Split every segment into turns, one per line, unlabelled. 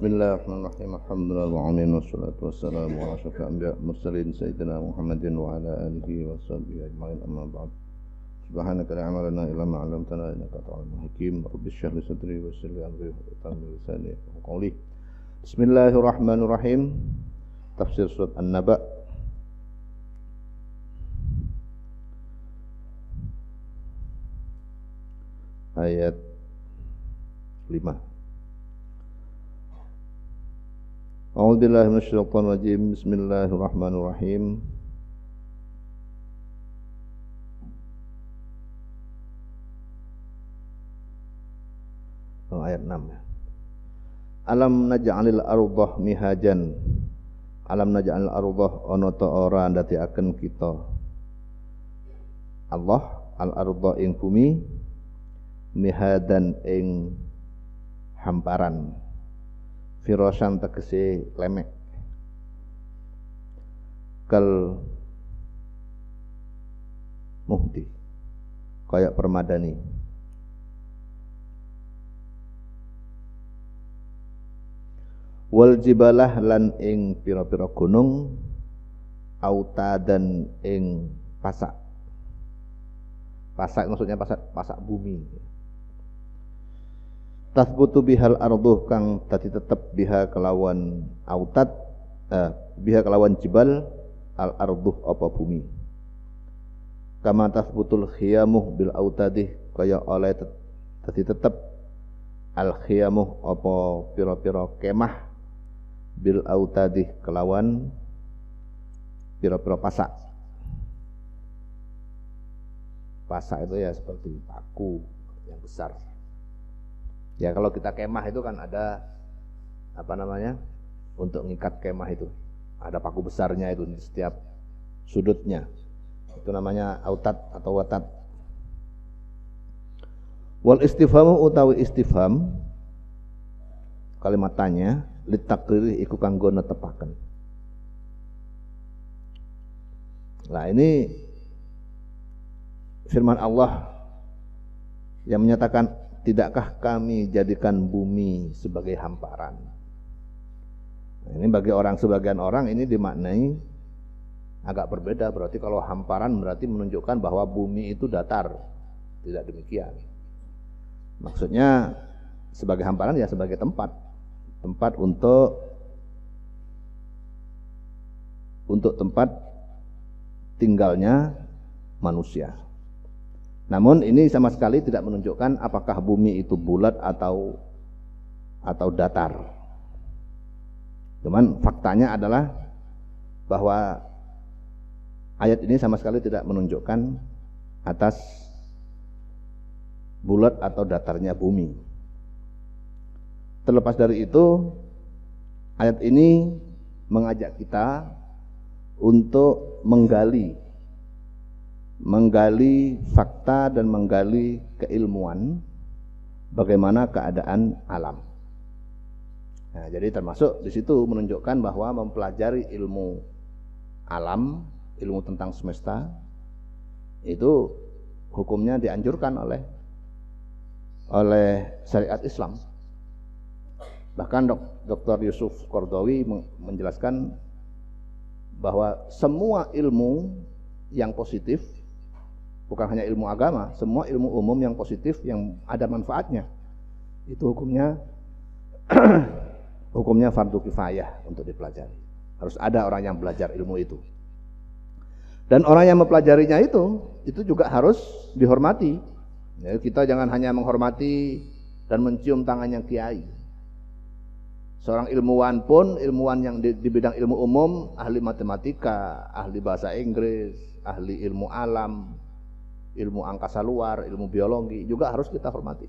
Bismillahirrahmanirrahim. Alhamdulillahirabbil wassalatu wassalamu ala asyrofil anbiya'i wal mursalin sayyidina Muhammadin wa ala alihi wa sahbihi ajma'in amma ba'd. Subhanaka la ilma lana illa ma 'allamtana innaka antal alimul hakim. Rabbi shrah li sadri wa yassir li amri wa tammi lisani yafqahu qawli. Bismillahirrahmanirrahim. Tafsir surat An-Naba. Ayat 5. A'udzubillahi minasyaitonir rajim. Bismillahirrahmanirrahim. Ayat 6. Alam naj'alil ardha mihajan. Alam naj'alil ardha ana ta ora ndadekaken kita. Allah al-ardha ing bumi mihadan ing hamparan. Firasan tegese lemek kal muhdi kayak permadani wal jibalah lan ing pira-pira gunung autadan ing pasak maksudnya pasak bumi. Tasbutu bihal arduh kang tadi tetep biha kelawan autad biha kelawan jibal al arduh apa bumi. Kama tasbutul khiyamuh bil autadih kaya oleh tadi tetep al khiyamuh apa pira-pira kemah bil autadih kelawan pira-pira pasak. Pasak itu ya seperti paku yang besar. Ya kalau kita kemah itu kan ada untuk ngikat kemah itu ada paku besarnya itu di setiap sudutnya, itu namanya autad atau watad. Wal istifhamu utawi istifham kalimat tanya litakriri iku kanggo netepaken. Nah ini firman Allah yang menyatakan, tidakkah kami jadikan bumi sebagai hamparan? Nah, ini bagi sebagian orang ini dimaknai agak berbeda. Berarti kalau hamparan berarti menunjukkan bahwa bumi itu datar. Tidak demikian. Maksudnya sebagai hamparan ya sebagai tempat untuk tempat tinggalnya manusia. Namun ini sama sekali tidak menunjukkan apakah bumi itu bulat atau datar. Cuman faktanya adalah bahwa ayat ini sama sekali tidak menunjukkan atas bulat atau datarnya bumi. Terlepas dari itu, ayat ini mengajak kita untuk menggali fakta dan menggali keilmuan bagaimana keadaan alam. Nah, jadi termasuk di situ menunjukkan bahwa mempelajari ilmu alam, ilmu tentang semesta itu hukumnya dianjurkan oleh syariat Islam. Bahkan Dr. Yusuf Qaradawi menjelaskan bahwa semua ilmu yang positif, bukan hanya ilmu agama, semua ilmu umum yang positif yang ada manfaatnya itu hukumnya fardu kifayah untuk dipelajari. Harus ada orang yang belajar ilmu itu. Dan orang yang mempelajarinya itu juga harus dihormati. Ya, kita jangan hanya menghormati dan mencium tangannya kiai. Seorang ilmuwan pun, ilmuwan yang di bidang ilmu umum, ahli matematika, ahli bahasa Inggris, ahli ilmu alam, ilmu angkasa luar, ilmu biologi juga harus kita hormati.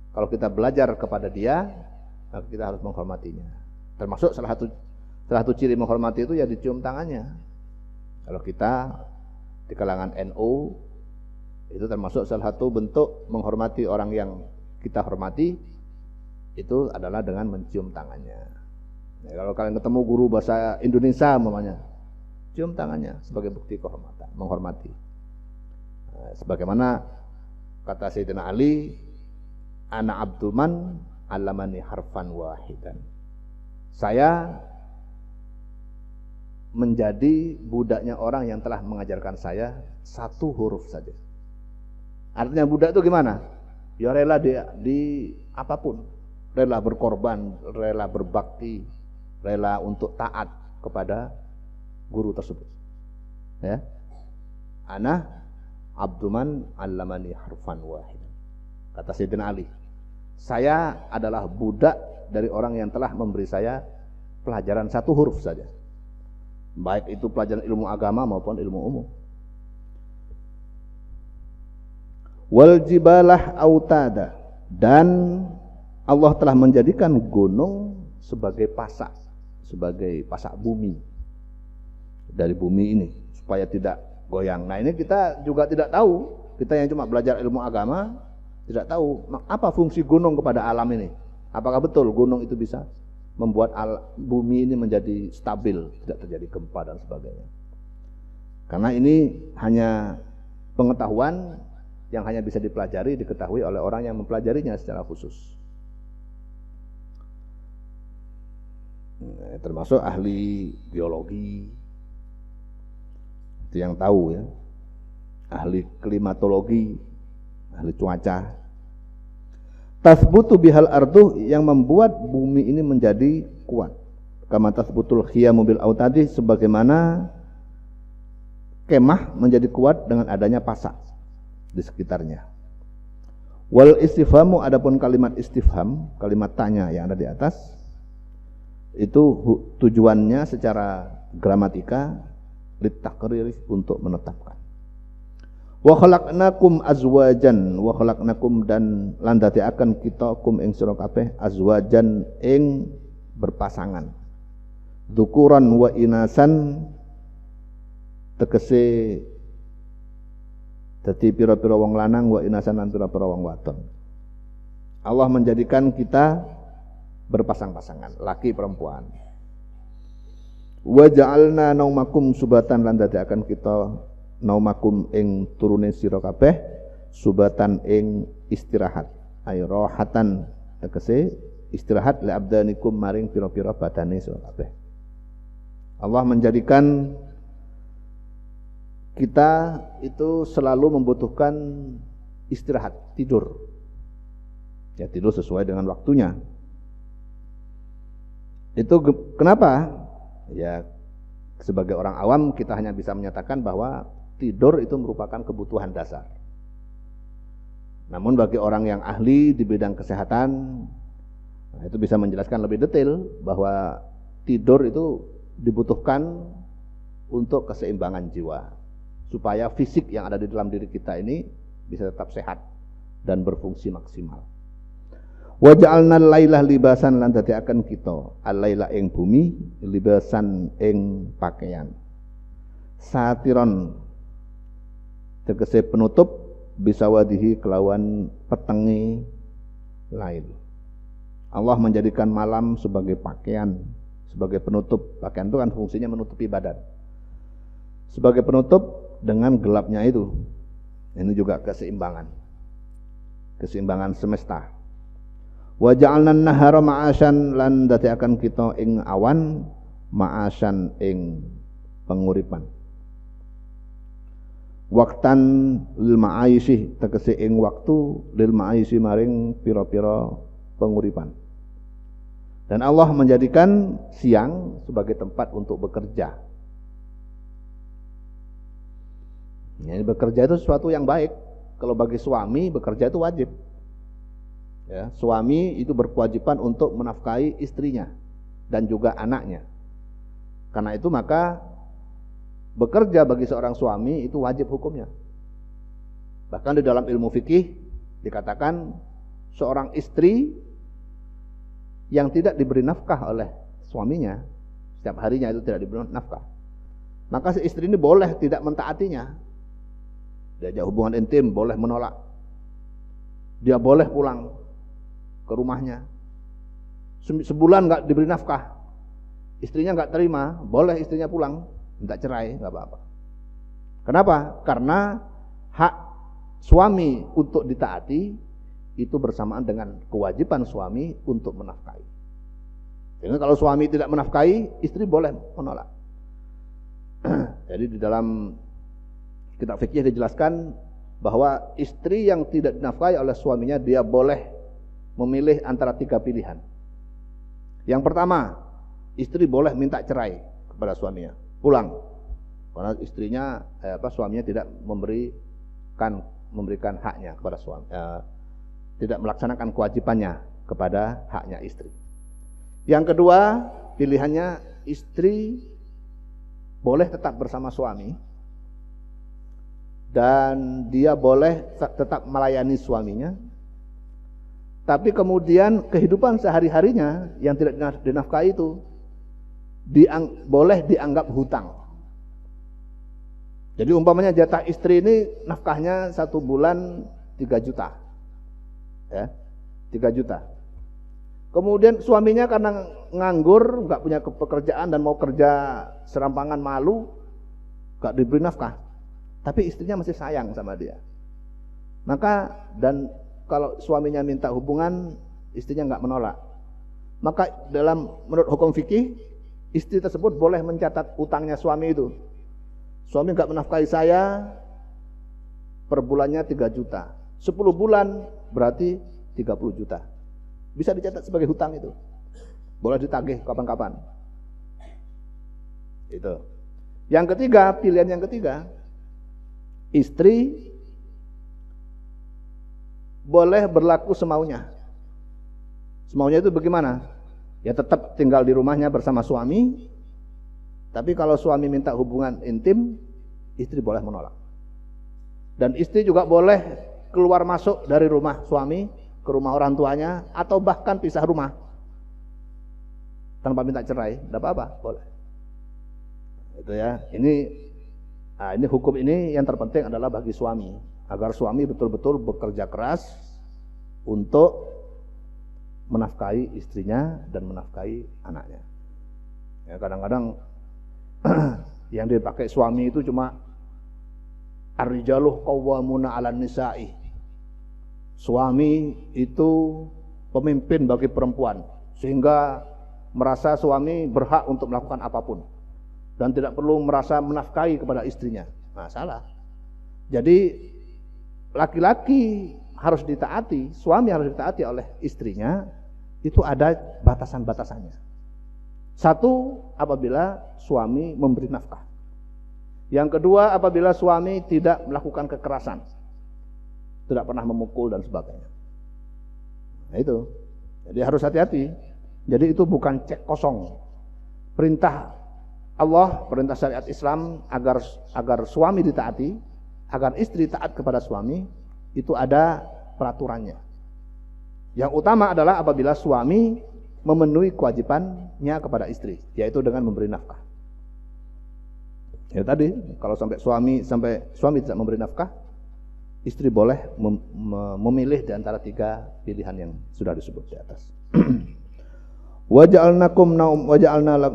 Kalau kita belajar kepada dia, maka kita harus menghormatinya. Termasuk salah satu ciri menghormati itu ya dicium tangannya. Kalau kita di kalangan NU itu termasuk salah satu bentuk menghormati orang yang kita hormati itu adalah dengan mencium tangannya. Nah, kalau kalian ketemu guru bahasa Indonesia umpamanya, cium tangannya sebagai bukti kehormatan, menghormati. Nah, sebagaimana kata Sayyidina Ali, ana abduman alamani harfan wahidan. saya menjadi budaknya orang yang telah mengajarkan saya satu huruf saja. Artinya budak itu gimana? Ya rela di apapun, rela berkorban, rela berbakti, rela untuk taat kepada guru tersebut. Ya, ana abduman allamani harfan wahid. Kata Sayyidina Ali, saya adalah budak dari orang yang telah memberi saya pelajaran satu huruf saja, baik itu pelajaran ilmu agama maupun ilmu umum. Wal jibalah autada, dan Allah telah menjadikan gunung sebagai pasak bumi dari bumi ini supaya tidak goyang. Nah, ini kita juga tidak tahu, kita yang cuma belajar ilmu agama tidak tahu apa fungsi gunung kepada alam ini. Apakah betul gunung itu bisa membuat bumi ini menjadi stabil, tidak terjadi gempa dan sebagainya. Karena ini hanya pengetahuan yang hanya bisa diketahui oleh orang yang mempelajarinya secara khusus. Termasuk ahli geologi, itu yang tahu ya, ahli klimatologi, ahli cuaca. Tasbutu bihal ardu, yang membuat bumi ini menjadi kuat. Kama tasbutul khiyamu bil autadi, sebagaimana kemah menjadi kuat dengan adanya pasak di sekitarnya. Wal istifhamu, adapun kalimat istifham, kalimat tanya yang ada di atas, itu tujuannya secara gramatika litaqrir, untuk menetapkan. Wa khalaqnakum azwajan, wa khalaqnakum, dan landati akan kita kum ing sira kabeh azwajan ing berpasangan, dzukuran wa inasan, tegese dadi pira-pira wong lanang, wa inasan lan pira-pira wong wadon. Allah menjadikan kita berpasang-pasangan, laki perempuan. Wa ja'alna naumakum subatan, lan dadiaken kita naumakum ing turune sira kabeh subatan ing istirahat, ay rohatan, tegese istirahat li abdanikum maring pira-pira badane sira kabeh. Allah menjadikan kita itu selalu membutuhkan istirahat, tidur. Ya, tidur sesuai dengan waktunya. Itu kenapa? Ya, sebagai orang awam kita hanya bisa menyatakan bahwa tidur itu merupakan kebutuhan dasar. Namun bagi orang yang ahli di bidang kesehatan, nah, itu bisa menjelaskan lebih detail bahwa tidur itu dibutuhkan untuk keseimbangan jiwa, supaya fisik yang ada di dalam diri kita ini bisa tetap sehat dan berfungsi maksimal. Wa ja'alna al-laila libasan, lan dadiaken kita al-laila ing bumi libasan ing pakaian, satiron tegese penutup, bisawadihi kelawan petenge lail. Allah menjadikan malam sebagai pakaian, sebagai penutup. Pakaian itu kan fungsinya menutupi badan, sebagai penutup dengan gelapnya itu. Ini juga keseimbangan semesta. Wa ja'alna an-nahara ma'asyan, lan dadiaken kita ing awan ma'asyan ing penguripan. Waktan lil ma'aisy, tegese ing waktu lil ma'aisy maring pira-pira penguripan. Dan Allah menjadikan siang sebagai tempat untuk bekerja. Ya, bekerja itu sesuatu yang baik. Kalau bagi suami, bekerja itu wajib. Ya, suami itu berkewajiban untuk menafkahi istrinya dan juga anaknya. Karena itu maka bekerja bagi seorang suami itu wajib hukumnya. Bahkan di dalam ilmu fikih dikatakan seorang istri yang tidak diberi nafkah oleh suaminya, setiap harinya itu tidak diberi nafkah, maka si istri ini boleh tidak mentaatinya. Diajak hubungan intim boleh menolak. Dia boleh pulang ke rumahnya. Sebulan nggak diberi nafkah, istrinya nggak terima, boleh istrinya pulang, minta cerai, nggak apa-apa. Kenapa? Karena hak suami untuk ditaati itu bersamaan dengan kewajiban suami untuk menafkahi. Sehingga kalau suami tidak menafkahi, istri boleh menolak. Jadi di dalam kitab fikih dijelaskan bahwa istri yang tidak dinafkahi oleh suaminya, dia boleh memilih antara 3 pilihan. Yang pertama, istri boleh minta cerai kepada suaminya, pulang, karena istrinya suaminya tidak memberikan haknya kepada suami, tidak melaksanakan kewajibannya kepada haknya istri. Yang kedua, pilihannya istri boleh tetap bersama suami dan dia boleh tetap melayani suaminya, tapi kemudian kehidupan sehari-harinya yang tidak dinafkahi itu boleh dianggap hutang. Jadi umpamanya jatah istri ini nafkahnya 1 bulan 3 juta, ya, 3 juta. Kemudian suaminya karena nganggur, nggak punya pekerjaan dan mau kerja serampangan, malu, nggak diberi nafkah. Tapi istrinya masih sayang sama dia. Maka dan kalau suaminya minta hubungan, istrinya nggak menolak. Maka menurut hukum fikih, istri tersebut boleh mencatat utangnya suami itu. Suami nggak menafkahi saya, per bulannya 3 juta. 10 bulan berarti 30 juta. Bisa dicatat sebagai hutang itu. Boleh ditagih kapan-kapan. Itu. Yang ketiga, pilihan yang ketiga, istri boleh berlaku semaunya. Semaunya itu bagaimana? Ya tetap tinggal di rumahnya bersama suami, tapi kalau suami minta hubungan intim, istri boleh menolak. Dan istri juga boleh keluar masuk dari rumah suami ke rumah orang tuanya, atau bahkan pisah rumah tanpa minta cerai, tidak apa-apa, boleh. Itu ya. Ini hukum ini yang terpenting adalah bagi suami, agar suami betul-betul bekerja keras untuk menafkahi istrinya dan menafkahi anaknya. Ya, kadang-kadang yang dipakai suami itu cuma ar-rijalu qawwamuna 'alan nisa'i. Suami itu pemimpin bagi perempuan, sehingga merasa suami berhak untuk melakukan apapun dan tidak perlu merasa menafkahi kepada istrinya. Nah, salah. Jadi laki-laki harus ditaati, suami harus ditaati oleh istrinya, itu ada batasan-batasannya. Satu, apabila suami memberi nafkah. Yang kedua, apabila suami tidak melakukan kekerasan, tidak pernah memukul dan sebagainya. Nah itu. Jadi harus hati-hati. Jadi itu bukan cek kosong. Perintah Allah, perintah syariat Islam agar suami ditaati, agar istri taat kepada suami, itu ada peraturannya. Yang utama adalah apabila suami memenuhi kewajibannya kepada istri, yaitu dengan memberi nafkah. Ya tadi, kalau sampai suami tidak memberi nafkah, istri boleh memilih di antara 3 pilihan yang sudah disebut di atas. Waja'alna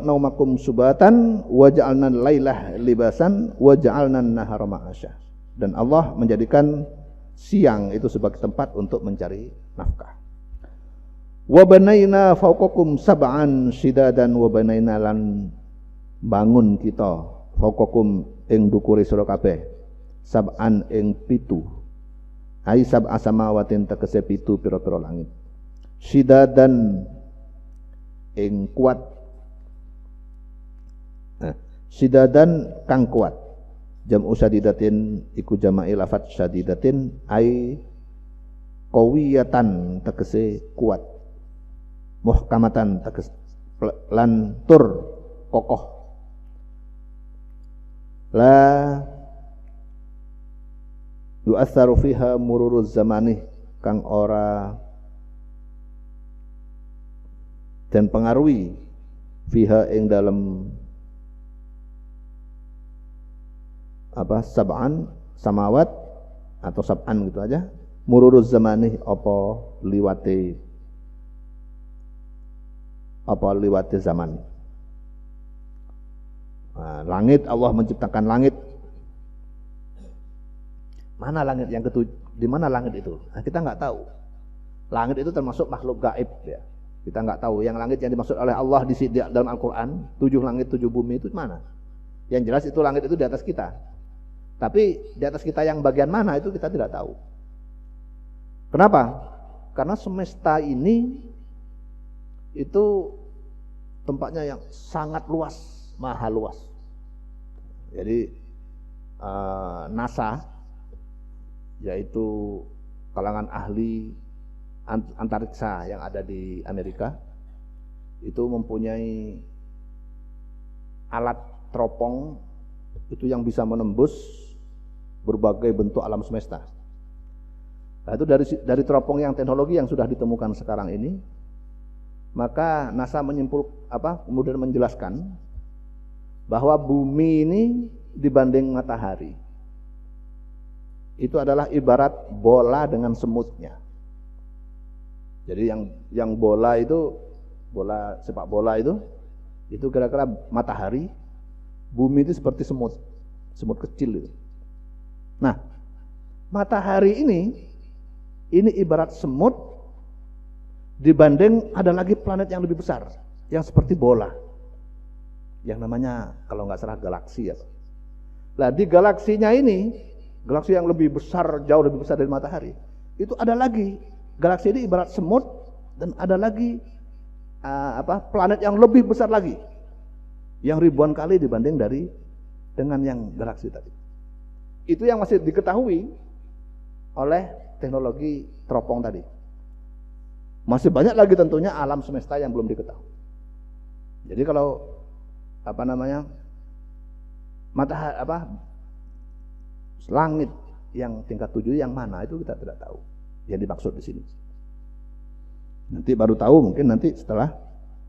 naumakum subatan waja'alna lailah libasan waja'alna an-nahara ma'asya. Dan Allah menjadikan siang itu sebagai tempat untuk mencari nafkah. Wa banaina fawqakum sab'an shidadan wa banaina lan bangun kita fawqakum ing dukure sira kabeh sab'an ing 7. Ai sab'a samawatin tegese 7 pira-pira langit. Shidadan ing kuat. Shidadan kang kuat. Jam'u syadidatin iku jama'i lafat syadidatin ai qawiyatan tegese kuat. Muhkamatan tegese lan tur kokoh. La yu'atsaru fiha mururuz zamani kang ora dan pengaruhi fiha ing dalam sab'an samawat atau sab'an gitu aja, mururuz zamani apa liwate zaman. Nah, langit, Allah menciptakan langit. Mana langit di mana langit itu? Nah, kita nggak tahu. Langit itu termasuk makhluk gaib ya. Kita nggak tahu yang langit yang dimaksud oleh Allah di dalam Al-Quran, 7 langit 7 bumi itu mana. Yang jelas itu langit itu di atas kita. Tapi di atas kita yang bagian mana itu kita tidak tahu. Kenapa? Karena semesta ini itu tempatnya yang sangat luas, maha luas. Jadi NASA, yaitu kalangan ahli antariksa yang ada di Amerika, itu mempunyai alat teropong itu yang bisa menembus berbagai bentuk alam semesta. Nah, itu dari teropong yang teknologi yang sudah ditemukan sekarang ini, maka NASA kemudian menjelaskan bahwa bumi ini dibanding matahari itu adalah ibarat bola dengan semutnya. Jadi yang bola itu, bola sepak bola itu kira-kira matahari, bumi itu seperti semut kecil itu. Nah, matahari ini ibarat semut dibanding ada lagi planet yang lebih besar, yang seperti bola, yang namanya kalau nggak salah galaksi ya. Nah, di galaksinya ini, galaksi yang lebih besar, jauh lebih besar dari matahari, itu ada lagi. Galaksi ini ibarat semut dan ada lagi planet yang lebih besar lagi, yang ribuan kali dibanding dengan yang galaksi tadi. Itu yang masih diketahui oleh teknologi teropong tadi. Masih banyak lagi tentunya alam semesta yang belum diketahui. Jadi kalau langit yang tingkat 7 yang mana itu kita tidak tahu. Yang dimaksud di sini. Nanti baru tahu mungkin nanti setelah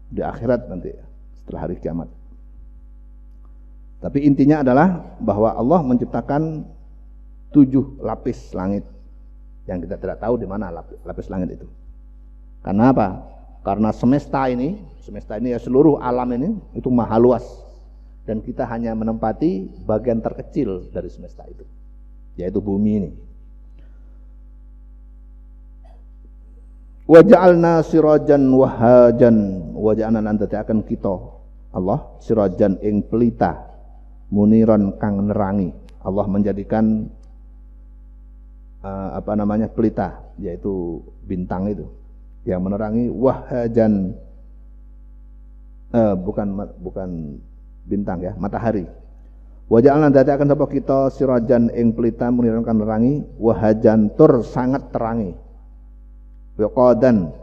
di akhirat nanti setelah hari kiamat. Tapi intinya adalah bahwa Allah menciptakan 7 lapis langit yang kita tidak tahu di mana lapis langit itu. Karena apa? Karena semesta ini ya seluruh alam ini itu maha luas dan kita hanya menempati bagian terkecil dari semesta itu, yaitu bumi ini. Wa ja'alna sirajan wahajan, wa ja'alna lan akan kita Allah sirajan ing pelita muniran kang nerangi. Allah menjadikan pelita, yaitu bintang itu yang menerangi, wahajan bukan bintang ya, matahari. Wa ja'alna akan sapa kita sirajan ing pelita muniran kang nerangi, wahajan tur sangat terangi. Wiqadan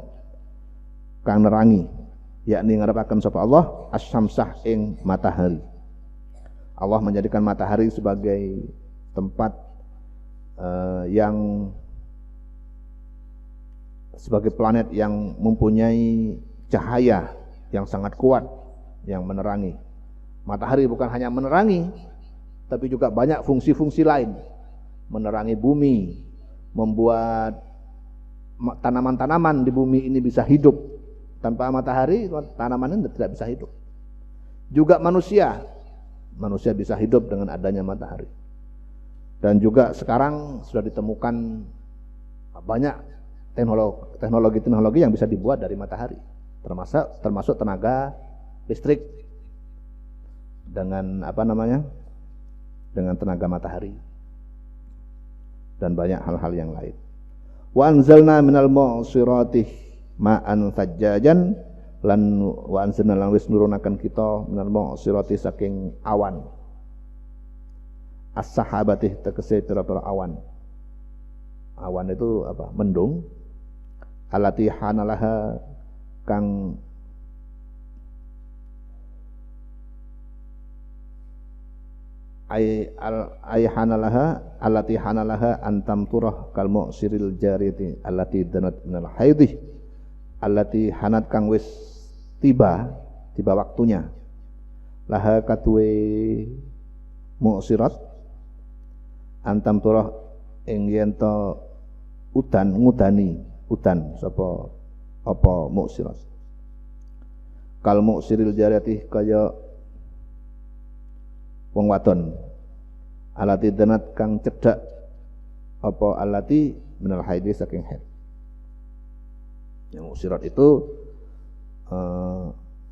kang nerangi, yakni ngarepaken sapa Allah as-syamsah ing matahari. Allah menjadikan matahari sebagai tempat yang sebagai planet yang mempunyai cahaya yang sangat kuat yang menerangi. Matahari bukan hanya menerangi, tapi juga banyak fungsi-fungsi lain. Menerangi bumi, membuat tanaman-tanaman di bumi ini bisa hidup. Tanpa matahari tanaman ini tidak bisa hidup. Juga manusia bisa hidup dengan adanya matahari. Dan juga sekarang sudah ditemukan banyak teknologi yang bisa dibuat dari matahari, termasuk tenaga listrik dengan dengan tenaga matahari dan banyak hal-hal yang lain. Wa anzalna minal mu'sirati ma'an sajjajan, lan wa anzalna lan wis nurunaken kita minal mu'sirati saking awan. As-sahabati tegese pira-pira awan. Awan itu apa? Mendung. Allati hanalaha kang ay hanalaha allati hanalaha antam turah kal mu'siril jariyati allati danat minal haidih, allati hanat kang wis tiba waktunya, laha katwe mu'sirat antam turah ing yen to ngudani sapa apa mu'sirat kal mu'siril jariyati kaya wong wadon alati danat kang cedhak apa alati minal haidi saking haid. Yang musirat itu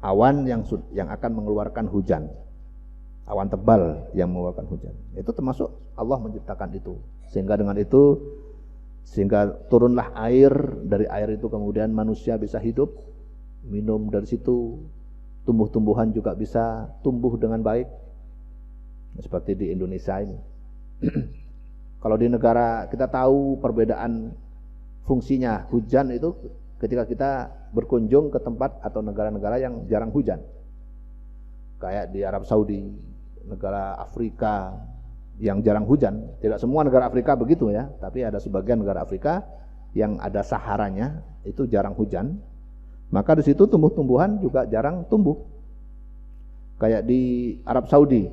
awan yang akan mengeluarkan hujan, awan tebal yang mengeluarkan hujan. Itu termasuk Allah menciptakan itu. Sehingga dengan itu turunlah air, dari air itu kemudian manusia bisa hidup, minum dari situ, tumbuh-tumbuhan juga bisa tumbuh dengan baik. Seperti di Indonesia ini. Kalau di negara kita tahu perbedaan fungsinya hujan itu ketika kita berkunjung ke tempat atau negara-negara yang jarang hujan. Kayak di Arab Saudi, negara Afrika yang jarang hujan. Tidak semua negara Afrika begitu ya, tapi ada sebagian negara Afrika yang ada Saharanya itu jarang hujan. Maka di situ tumbuh-tumbuhan juga jarang tumbuh. Kayak di Arab Saudi,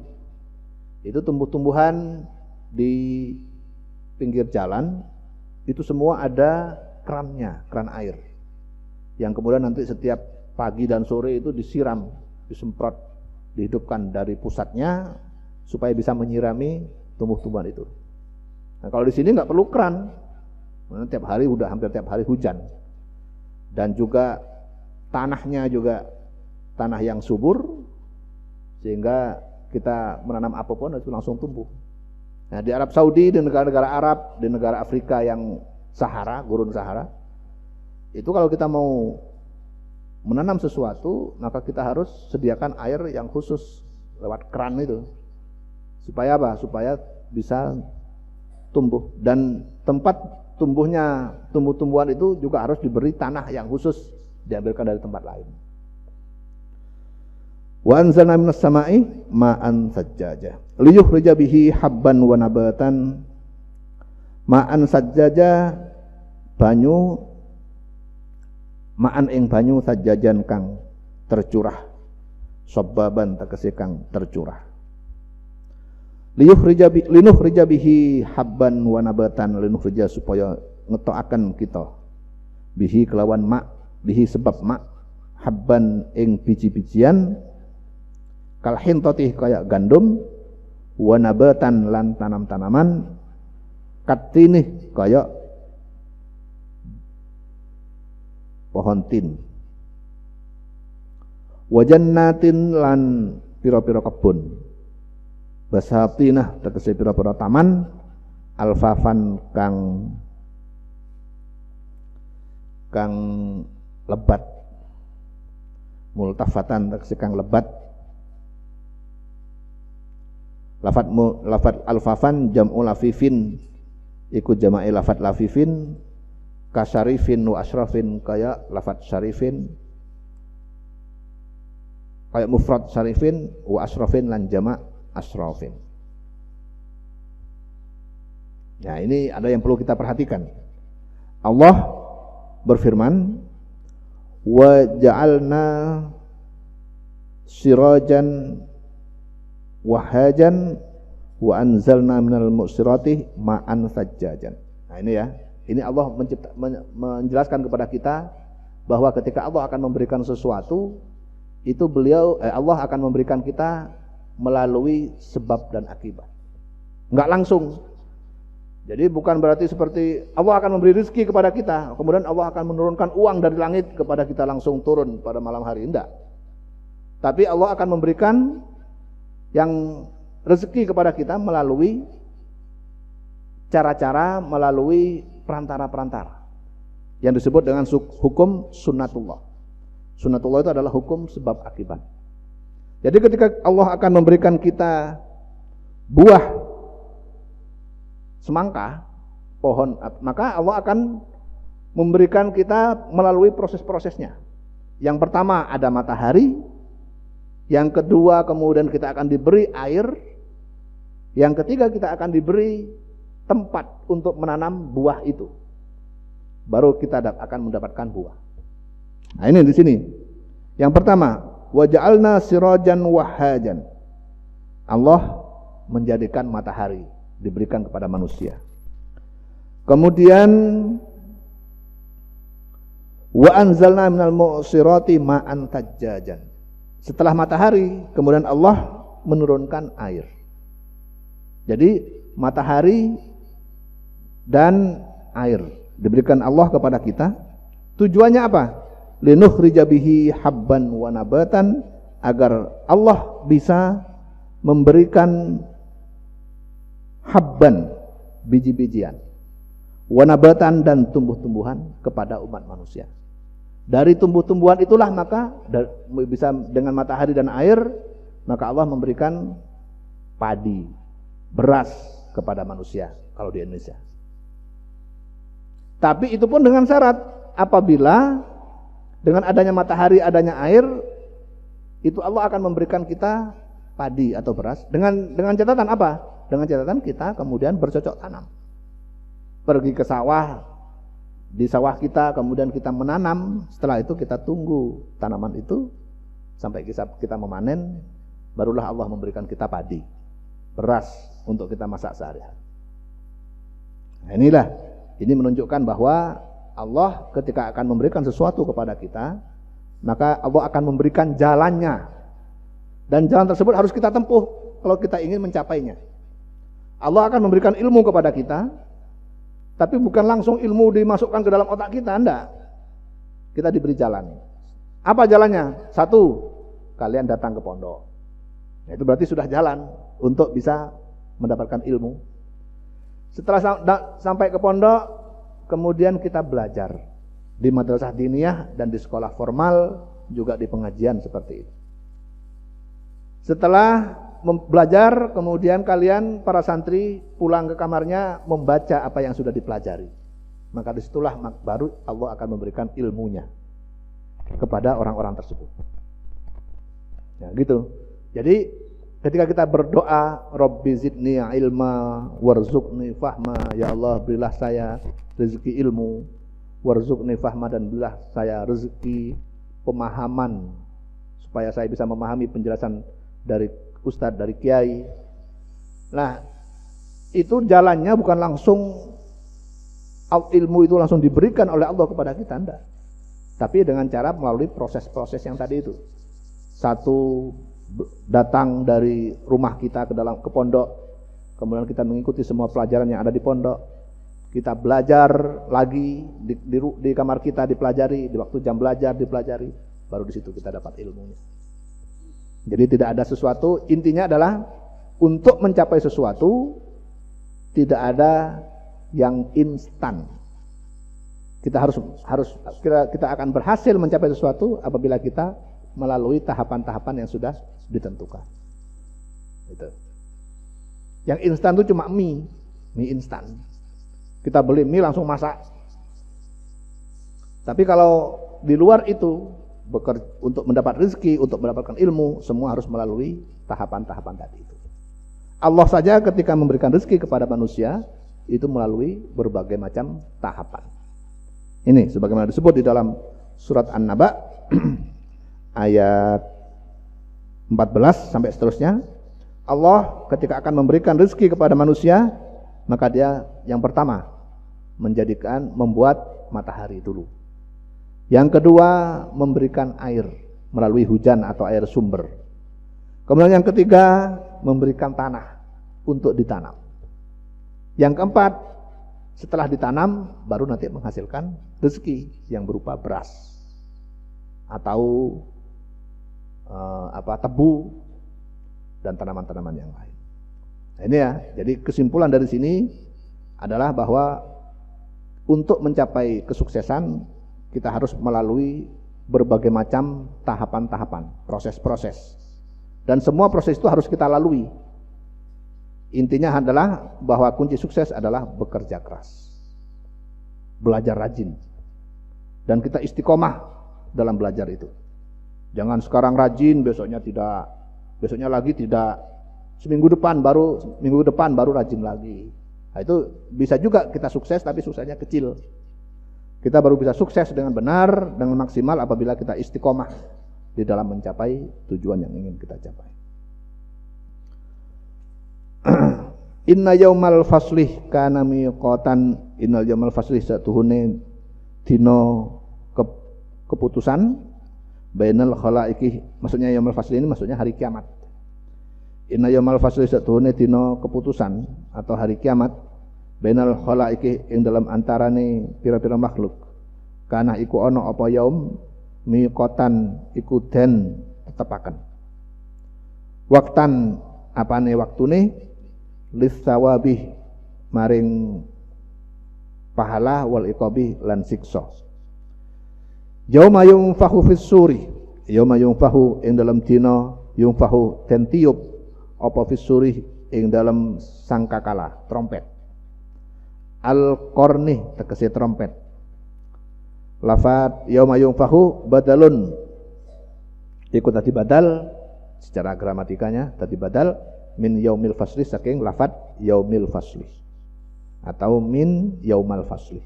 itu tumbuh-tumbuhan di pinggir jalan itu semua ada krannya, kran air, yang kemudian nanti setiap pagi dan sore itu disiram, disemprot, dihidupkan dari pusatnya supaya bisa menyirami tumbuh-tumbuhan itu. Nah, kalau di sini nggak perlu kran, tiap hari hampir tiap hari hujan, dan juga tanahnya juga tanah yang subur sehingga kita menanam apapun itu langsung tumbuh. Nah, di Arab Saudi, di negara-negara Arab, di negara Afrika yang Sahara, gurun Sahara, itu kalau kita mau menanam sesuatu, maka kita harus sediakan air yang khusus lewat keran itu. Supaya apa? Supaya bisa tumbuh. Dan tempat tumbuhnya tumbuh-tumbuhan itu juga harus diberi tanah yang khusus, diambilkan dari tempat lain. Wa anzalna minas sama'i ma'an sajjaja liyukhrija bihi habban wa nabatan. Ma'an sajjaja banyu, ma'an ing banyu sajjajan kang tercurah, sababan tegese kang tercurah. Linukhrija bihi habban wa nabatan, linukhrija supaya ngetokaken kita bihi kelawan ma', bihi sebab ma', habban ing biji-bijian, kalhintoti kayak gandum, wa nabatan lan tanam-tanaman, katinih kayak pohon tin, wa jannatin lan pira-pira kebun, basatinah tegese pira-pira taman, alfafan kang lebat, multafatan tegese kang lebat. Lafat alfafan jam'u lafifin, ikut jama'i lafat lafifin, kasyarifin wa asyrafin kaya lafat syarifin, kaya mufrad syarifin wa asyrafin lan jama' asyrafin. Ya, ini ada yang perlu kita perhatikan. Allah berfirman, wa ja'alna sirajan wahajan wa anzalna minal mu'sirati ma'an sajjajan. Nah ini ya, ini Allah menjelaskan kepada kita bahwa ketika Allah akan memberikan sesuatu, itu Allah akan memberikan kita melalui sebab dan akibat, enggak langsung. Jadi bukan berarti seperti Allah akan memberi rezeki kepada kita, kemudian Allah akan menurunkan uang dari langit kepada kita langsung turun pada malam hari, enggak. Tapi Allah akan memberikan yang rezeki kepada kita melalui cara-cara, melalui perantara-perantara yang disebut dengan hukum sunnatullah. Sunnatullah itu adalah hukum sebab akibat. Jadi ketika Allah akan memberikan kita buah semangka, pohon, maka Allah akan memberikan kita melalui proses-prosesnya. Yang pertama ada matahari, yang kedua kemudian kita akan diberi air, yang ketiga kita akan diberi tempat untuk menanam buah itu, baru kita akan mendapatkan buah. Nah ini di sini. Yang pertama, wa ja'alna sirajan wahajan. Allah menjadikan matahari diberikan kepada manusia. Kemudian wa anzalna minal mu'sirati ma'an tajjajan. Setelah matahari, kemudian Allah menurunkan air. Jadi matahari dan air diberikan Allah kepada kita. Tujuannya apa? linukhrija bihi habban wa nabatan, agar Allah bisa memberikan habban, biji-bijian, wa nabatan, dan tumbuh-tumbuhan kepada umat manusia. Dari tumbuh-tumbuhan itulah maka bisa dengan matahari dan air, maka Allah memberikan padi, beras kepada manusia kalau di Indonesia. Tapi itu pun dengan syarat, apabila dengan adanya matahari, adanya air, itu Allah akan memberikan kita padi atau beras dengan catatan apa? Dengan catatan kita kemudian bercocok tanam. Pergi ke sawah, di sawah kita kemudian kita menanam, setelah itu kita tunggu tanaman itu sampai kita memanen, barulah Allah memberikan kita padi, beras untuk kita masak sehari-hari. Nah, ini menunjukkan bahwa Allah ketika akan memberikan sesuatu kepada kita, maka Allah akan memberikan jalannya, dan jalan tersebut harus kita tempuh kalau kita ingin mencapainya. Allah akan memberikan ilmu kepada kita, tapi bukan langsung ilmu dimasukkan ke dalam otak kita, enggak. Kita diberi jalan. Apa jalannya? Satu, kalian datang ke pondok. Nah, itu berarti sudah jalan untuk bisa mendapatkan ilmu. Setelah sampai ke pondok, kemudian kita belajar di madrasah diniyah dan di sekolah formal, juga di pengajian seperti itu. Setelah belajar, kemudian kalian para santri pulang ke kamarnya membaca apa yang sudah dipelajari. Maka disitulah baru Allah akan memberikan ilmunya kepada orang-orang tersebut. Ya, gitu. Jadi ketika kita berdoa, Rabbi zidni ilma warzuqni fahma, ya Allah berilah saya rezeki ilmu, warzuqni fahma, dan berilah saya rezeki pemahaman supaya saya bisa memahami penjelasan dari ustadz, dari kiai. Nah, itu jalannya bukan langsung ilmu itu langsung diberikan oleh Allah kepada kita, enggak. Tapi dengan cara melalui proses-proses yang tadi itu. Satu, datang dari rumah kita ke pondok, kemudian kita mengikuti semua pelajaran yang ada di pondok, kita belajar lagi di kamar kita, dipelajari, di waktu jam belajar dipelajari, baru di situ kita dapat ilmunya. Jadi tidak ada sesuatu, intinya adalah untuk mencapai sesuatu tidak ada yang instan. Kita kita akan berhasil mencapai sesuatu apabila kita melalui tahapan-tahapan yang sudah ditentukan. Gitu. Yang instan itu cuma mie instan. Kita beli mie langsung masak. Tapi kalau di luar itu, untuk mendapat rezeki, untuk mendapatkan ilmu, semua harus melalui tahapan-tahapan tadi itu. Allah saja ketika memberikan rezeki kepada manusia, itu melalui berbagai macam tahapan. Ini sebagaimana disebut di dalam surat An-Naba ayat 14 sampai seterusnya. Allah ketika akan memberikan rezeki kepada manusia, maka dia yang pertama membuat matahari dulu. Yang kedua, memberikan air melalui hujan atau air sumber. Kemudian yang ketiga, memberikan tanah untuk ditanam. Yang keempat, setelah ditanam baru nanti menghasilkan rezeki yang berupa beras atau tebu dan tanaman-tanaman yang lain. Nah, ini ya, jadi kesimpulan dari sini adalah bahwa untuk mencapai kesuksesan kita harus melalui berbagai macam tahapan-tahapan, proses-proses. Dan semua proses itu harus kita lalui. Intinya adalah bahwa kunci sukses adalah bekerja keras, belajar rajin, dan kita istiqomah dalam belajar itu. Jangan sekarang rajin, besoknya tidak, besoknya lagi tidak, minggu depan baru rajin lagi. Nah, itu bisa juga kita sukses tapi suksesnya kecil. Kita baru bisa sukses dengan benar, dengan maksimal apabila kita istiqomah di dalam mencapai tujuan yang ingin kita capai. Inna yaumal faslih kana miqatan, innal yaumal faslih satuhune dina keputusan bainal khalaiqi, maksudnya yaumul faslih ini maksudnya hari kiamat. Inna yaumal faslih satuhune dina keputusan atau hari kiamat bainal khalaiqi ing dalam antarane pira-pira makhluk. Kana iku ana apa yaum miqatan iku den tetepaken. Waktan apane waktune lisawabih maring pahala wal iqabi lan siksa. Yauma yunfahu fis suri, yauma yunfahu ing dalam dina yunfahu den tiup apa fis suri ing dalam sangkakala trompet. Al qarni tegese trompet. Lafat yauma yunfahu badalun iku tadi badal secara gramatikanya tadi badal min yaumil fasli saking lafat yaumil fasli atau min yaumal fasli.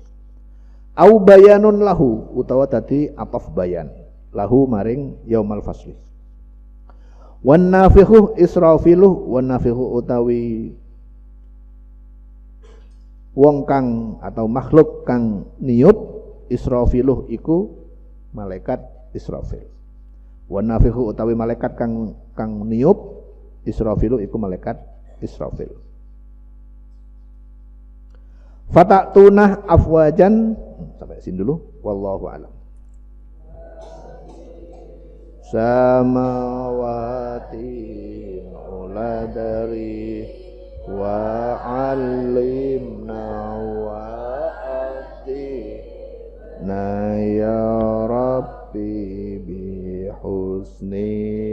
Au bayanun lahu utawa tadi ataf bayan lahu maring yaumal fasli. Wan nafikhu israfilu wan nafikhu utawi wong kang atau makhluk kang niup israfiluh iku malaikat Israfil. Wan nafikhu utawi malaikat kang niup Israfilu iku malaikat Israfil. Fatatuna afwajan sampai sini dulu wallahu alam. Samawati ula dari wa alimna wa atina ya rabbi bi husnil.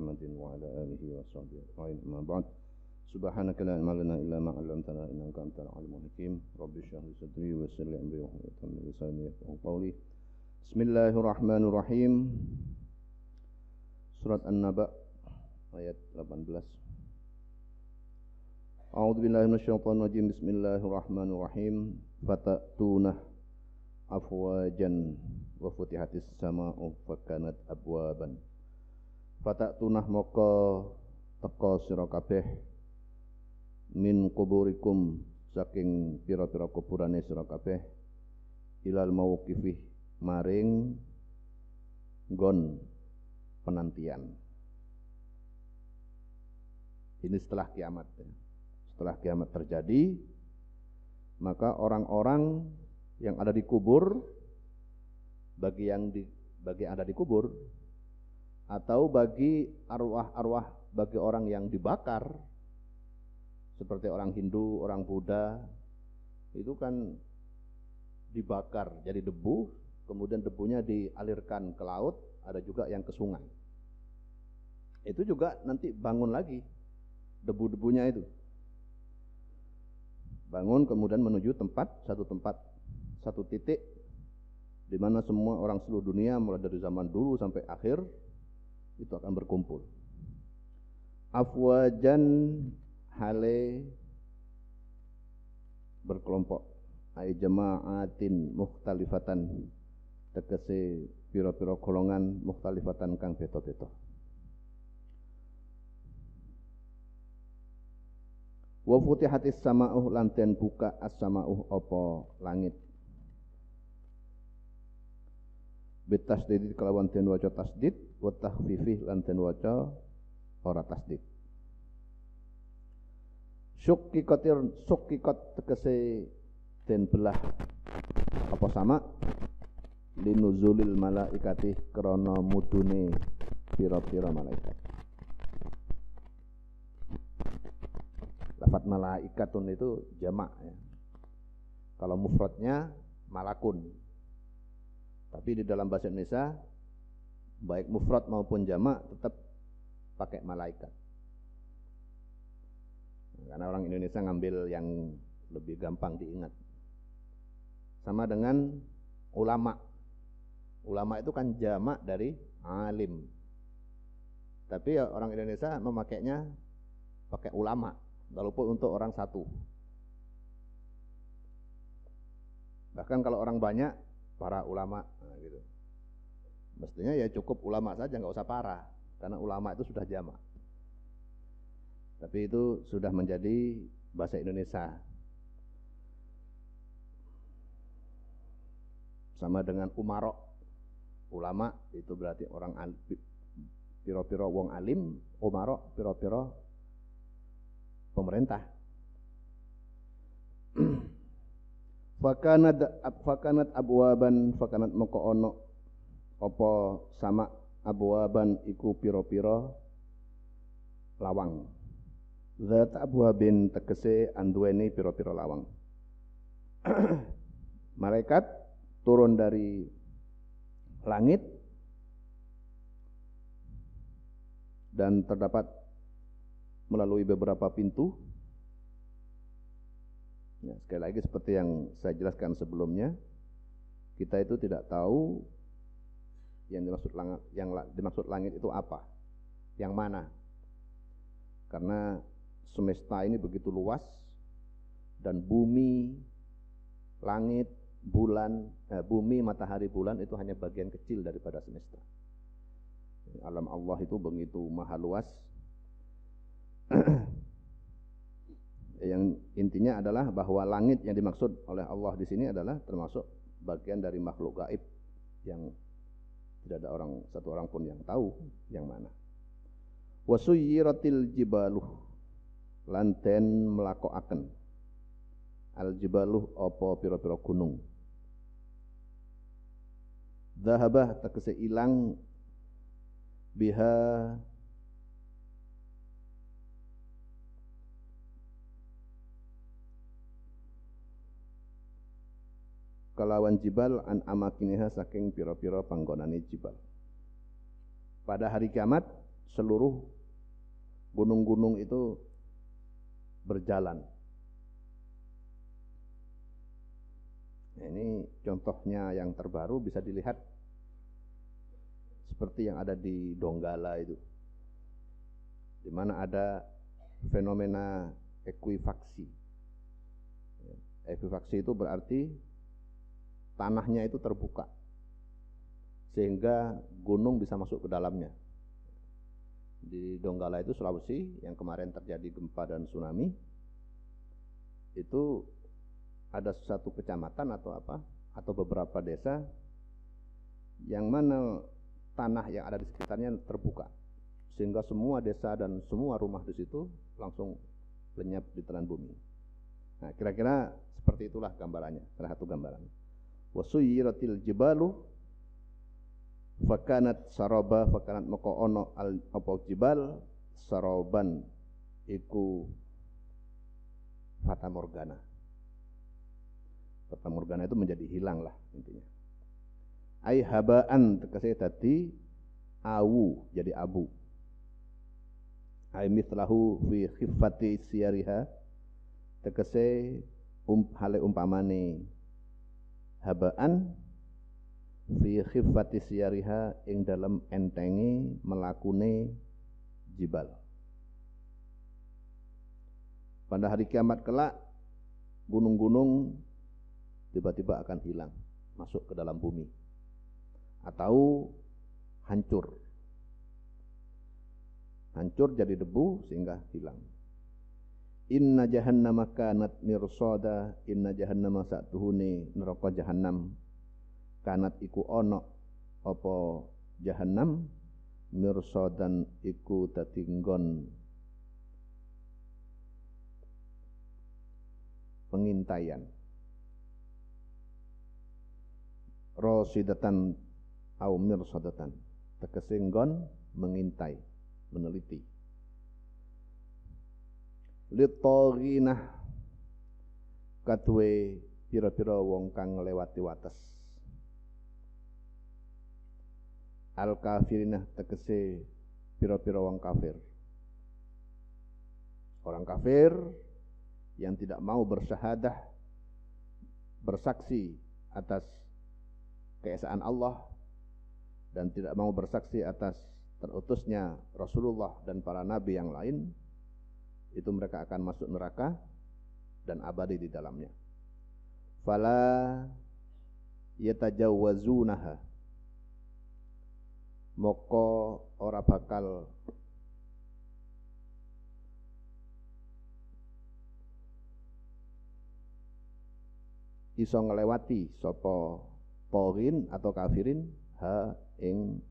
Muhammadin wa ala alihi wa sahbihi ajma'in. Amma ba'd. Subhanaka la ilma lana illa ma 'allamtana innaka antal alimul hakim. Rabbi shrah li sadri wa yassir li amri wa hlul 'uqdatam min lisani yafqahu qawli. Bismillahirrahmanirrahim. Surat An-Naba ayat 18. A'udzu billahi minasyaitonir rajim. Bismillahirrahmanirrahim. Fatatuna afwajan wa futihatis sama'u fakanat abwaban. Fatatuna moko teka sira kabeh min kuburikum saking pira-pira kuburane sira kabeh ilal mauqifih maring nggon penantian. Ini setelah kiamat. Setelah kiamat terjadi, maka orang-orang yang ada di kubur bagi yang ada di kubur atau bagi arwah-arwah bagi orang yang dibakar seperti orang Hindu, orang Buddha itu kan dibakar jadi debu, kemudian debunya dialirkan ke laut, ada juga yang ke sungai. Itu juga nanti bangun lagi debu-debunya itu. Bangun kemudian menuju satu titik di mana semua orang seluruh dunia mulai dari zaman dulu sampai akhir itu akan berkumpul. Afwajan hale berkelompok, ay jama'atin mukhtalifatan tegese pira-pira golongan mukhtalifatan kang beda-beda. Wa futihatis sama'u lan den buka as-sama'u apa langit. Bitasdid kelawan den waca tasdid wa takhfifih lan den waca ora tasdid. Syukkikat tegese den belah apa sama linuzulil malaikati krana mudune pira-pira malaikat. Lafaz malaikatun itu jamak ya. Kalau mufradnya malakun. Tapi di dalam bahasa Indonesia baik mufrad maupun jamak tetap pakai malaikat. Karena orang Indonesia ngambil yang lebih gampang diingat. Sama dengan ulama. Ulama itu kan jamak dari alim. Tapi ya orang Indonesia memakainya pakai ulama, walaupun untuk orang satu. Bahkan kalau orang banyak, para ulama, nah gitu. Mestinya ya cukup ulama saja, nggak usah para, karena ulama itu sudah jamak. Tapi itu sudah menjadi bahasa Indonesia. sama dengan umarok. Ulama itu berarti orang piro-piro wong alim, umarok piro-piro pemerintah. Fakanat abwaban, fakanat moko ono apa sama abwaban iku piro-piro lawang. Zat abwabin tegese anduweni piro-piro lawang. Malaikat turun dari langit dan terdapat melalui beberapa pintu. Ya, sekali lagi seperti yang saya jelaskan sebelumnya, kita itu tidak tahu yang dimaksud langit itu apa, yang mana. Karena semesta ini begitu luas dan bumi, langit, bulan, bumi, matahari, bulan itu hanya bagian kecil daripada semesta. Alam Allah itu begitu maha luas. Yang intinya adalah bahwa langit yang dimaksud oleh Allah di sini adalah termasuk bagian dari makhluk gaib yang tidak ada satu orang pun yang tahu yang mana. Wasuyiratil jibaluh, lanten melakokaken al jibaluh apa pira-pira gunung. Zahabah tegese ilang biha kalawan jibal an amakiniha saking pira-pira panggonane jibal. Pada hari kiamat seluruh gunung-gunung itu berjalan. Nah, ini contohnya yang terbaru bisa dilihat seperti yang ada di Donggala itu, di mana ada fenomena ekuifaksi. Ekuifaksi itu berarti tanahnya itu terbuka sehingga gunung bisa masuk ke dalamnya. Di Donggala itu Sulawesi yang kemarin terjadi gempa dan tsunami, itu ada satu kecamatan atau beberapa desa yang mana tanah yang ada di sekitarnya terbuka sehingga semua desa dan semua rumah di situ langsung lenyap di telan bumi. Nah, kira-kira seperti itulah gambarannya, salah satu gambaran. Wasuyiratil jibalu fakanat saraba, fakanat moko ono al apa jibal saroban iku fata morgana. Fata morgana itu menjadi hilang lah intinya. Ai habaan tegese dadi awu, jadi abu. Ai mithlahu fi khiffati siyariha tegese hale umpamane habaan fi khiffati siyariha ing dalam entenge melakune jibal. Pada hari kiamat kelak gunung-gunung tiba-tiba akan hilang, masuk ke dalam bumi atau hancur jadi debu sehingga hilang. Inna jahannama kanat mirsada, inna jahannama satuhune neraka jahannam kanat iku ono apa jahannam mirsadan iku dadi nggon pengintaian. Rasidatan au mirsadatan tegese nggon mengintai, meneliti. Litoghinah kadue pira-pira wong kang nglewati wates. Al kafirinah tegese pira-pira wong kafir. Orang kafir yang tidak mau bersyahadah, bersaksi atas keesaan Allah dan tidak mau bersaksi atas terutusnya Rasulullah dan para nabi yang lain, itu mereka akan masuk neraka dan abadi di dalamnya. Fala yatajawwazunaha, moko ora bakal iso ngelewati sapa taghin atau kafirin ha ing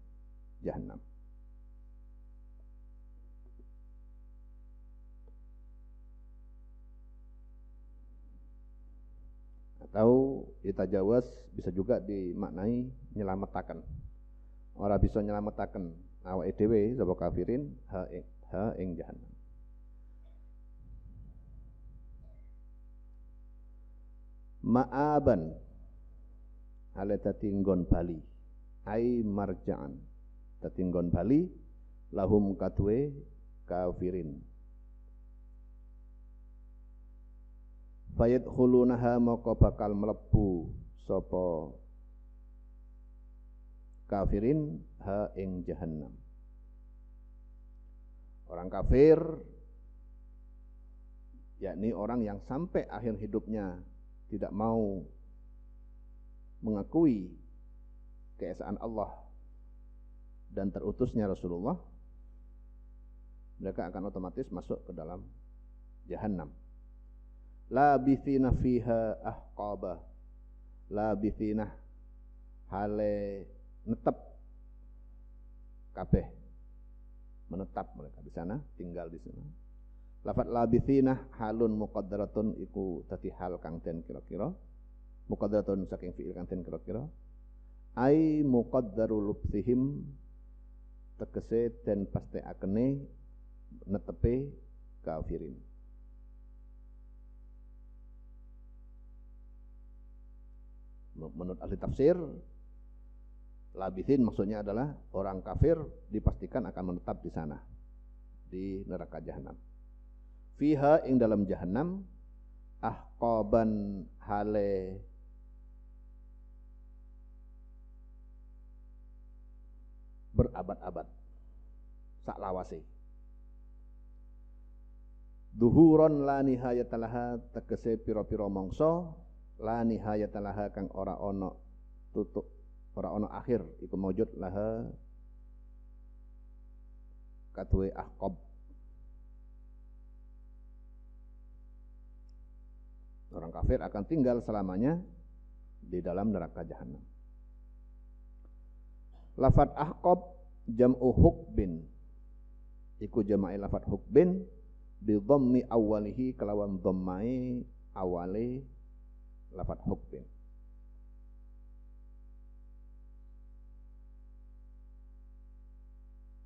jahannam. Atau itajawaz bisa juga dimaknai nyelametaken. Ora bisa nyelametaken awake dhewe sapa kafirin ha ing jahannam. Ma'aban hale dadi nggon bali ai marja'an dadi nggon bali lahum kadue kafirin. Fayadkhulunaha maka bakal mlebu sapa kafirin ha ing jahannam. Orang kafir yakni orang yang sampai akhir hidupnya tidak mau mengakui keesaan Allah dan terutusnya Rasulullah, mereka akan otomatis masuk ke dalam jahannam. Labithina fiha ahqaba, labithina hale netep kabeh, menetap mereka di sana, tinggal di sana. Lafat labithina halun muqaddaratun iku dadi hal kang den kira-kira, muqaddaratun saking fi'il kang den kira-kira, ai muqaddaru lubsihim tegese den pastekakene netepe kafirin. Menurut ahli tafsir, labithin maksudnya adalah orang kafir dipastikan akan menetap di sana, di neraka jahanam. Fiha ing dalam jahanam ahqaban hale berabad-abad saklawase. Duhuron la nihayatalaha tegese pira-pira mangsa la nihayatalaha kang ora ana tutuk, ora ana akhir iku maujud laha kadue ahqab. Orang kafir akan tinggal selamanya di dalam neraka jahanam. Lafat ahqab jam'u hukbin iku jama'i lafat hukbin bi dhammi awalihi kelawan dhammai awale lafat hukbin.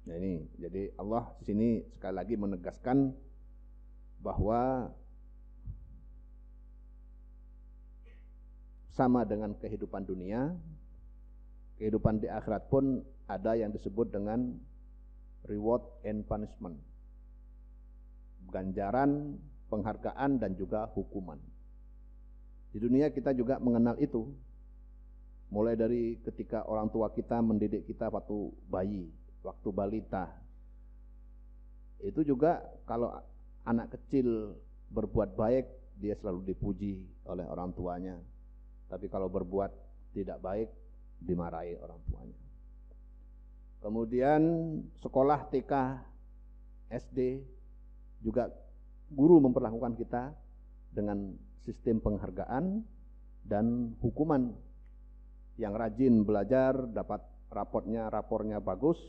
Nah ini, jadi Allah di sini sekali lagi menegaskan bahwa sama dengan kehidupan dunia, kehidupan di akhirat pun ada yang disebut dengan reward and punishment. Ganjaran, penghargaan, dan juga hukuman. Di dunia kita juga mengenal itu. Mulai dari ketika orang tua kita mendidik kita waktu bayi, waktu balita. Itu juga kalau anak kecil berbuat baik, dia selalu dipuji oleh orang tuanya. Tapi kalau berbuat tidak baik, dimarahi orang tuanya. Kemudian sekolah TK, SD, juga guru memperlakukan kita dengan sistem penghargaan dan hukuman. Yang rajin belajar dapat rapornya bagus,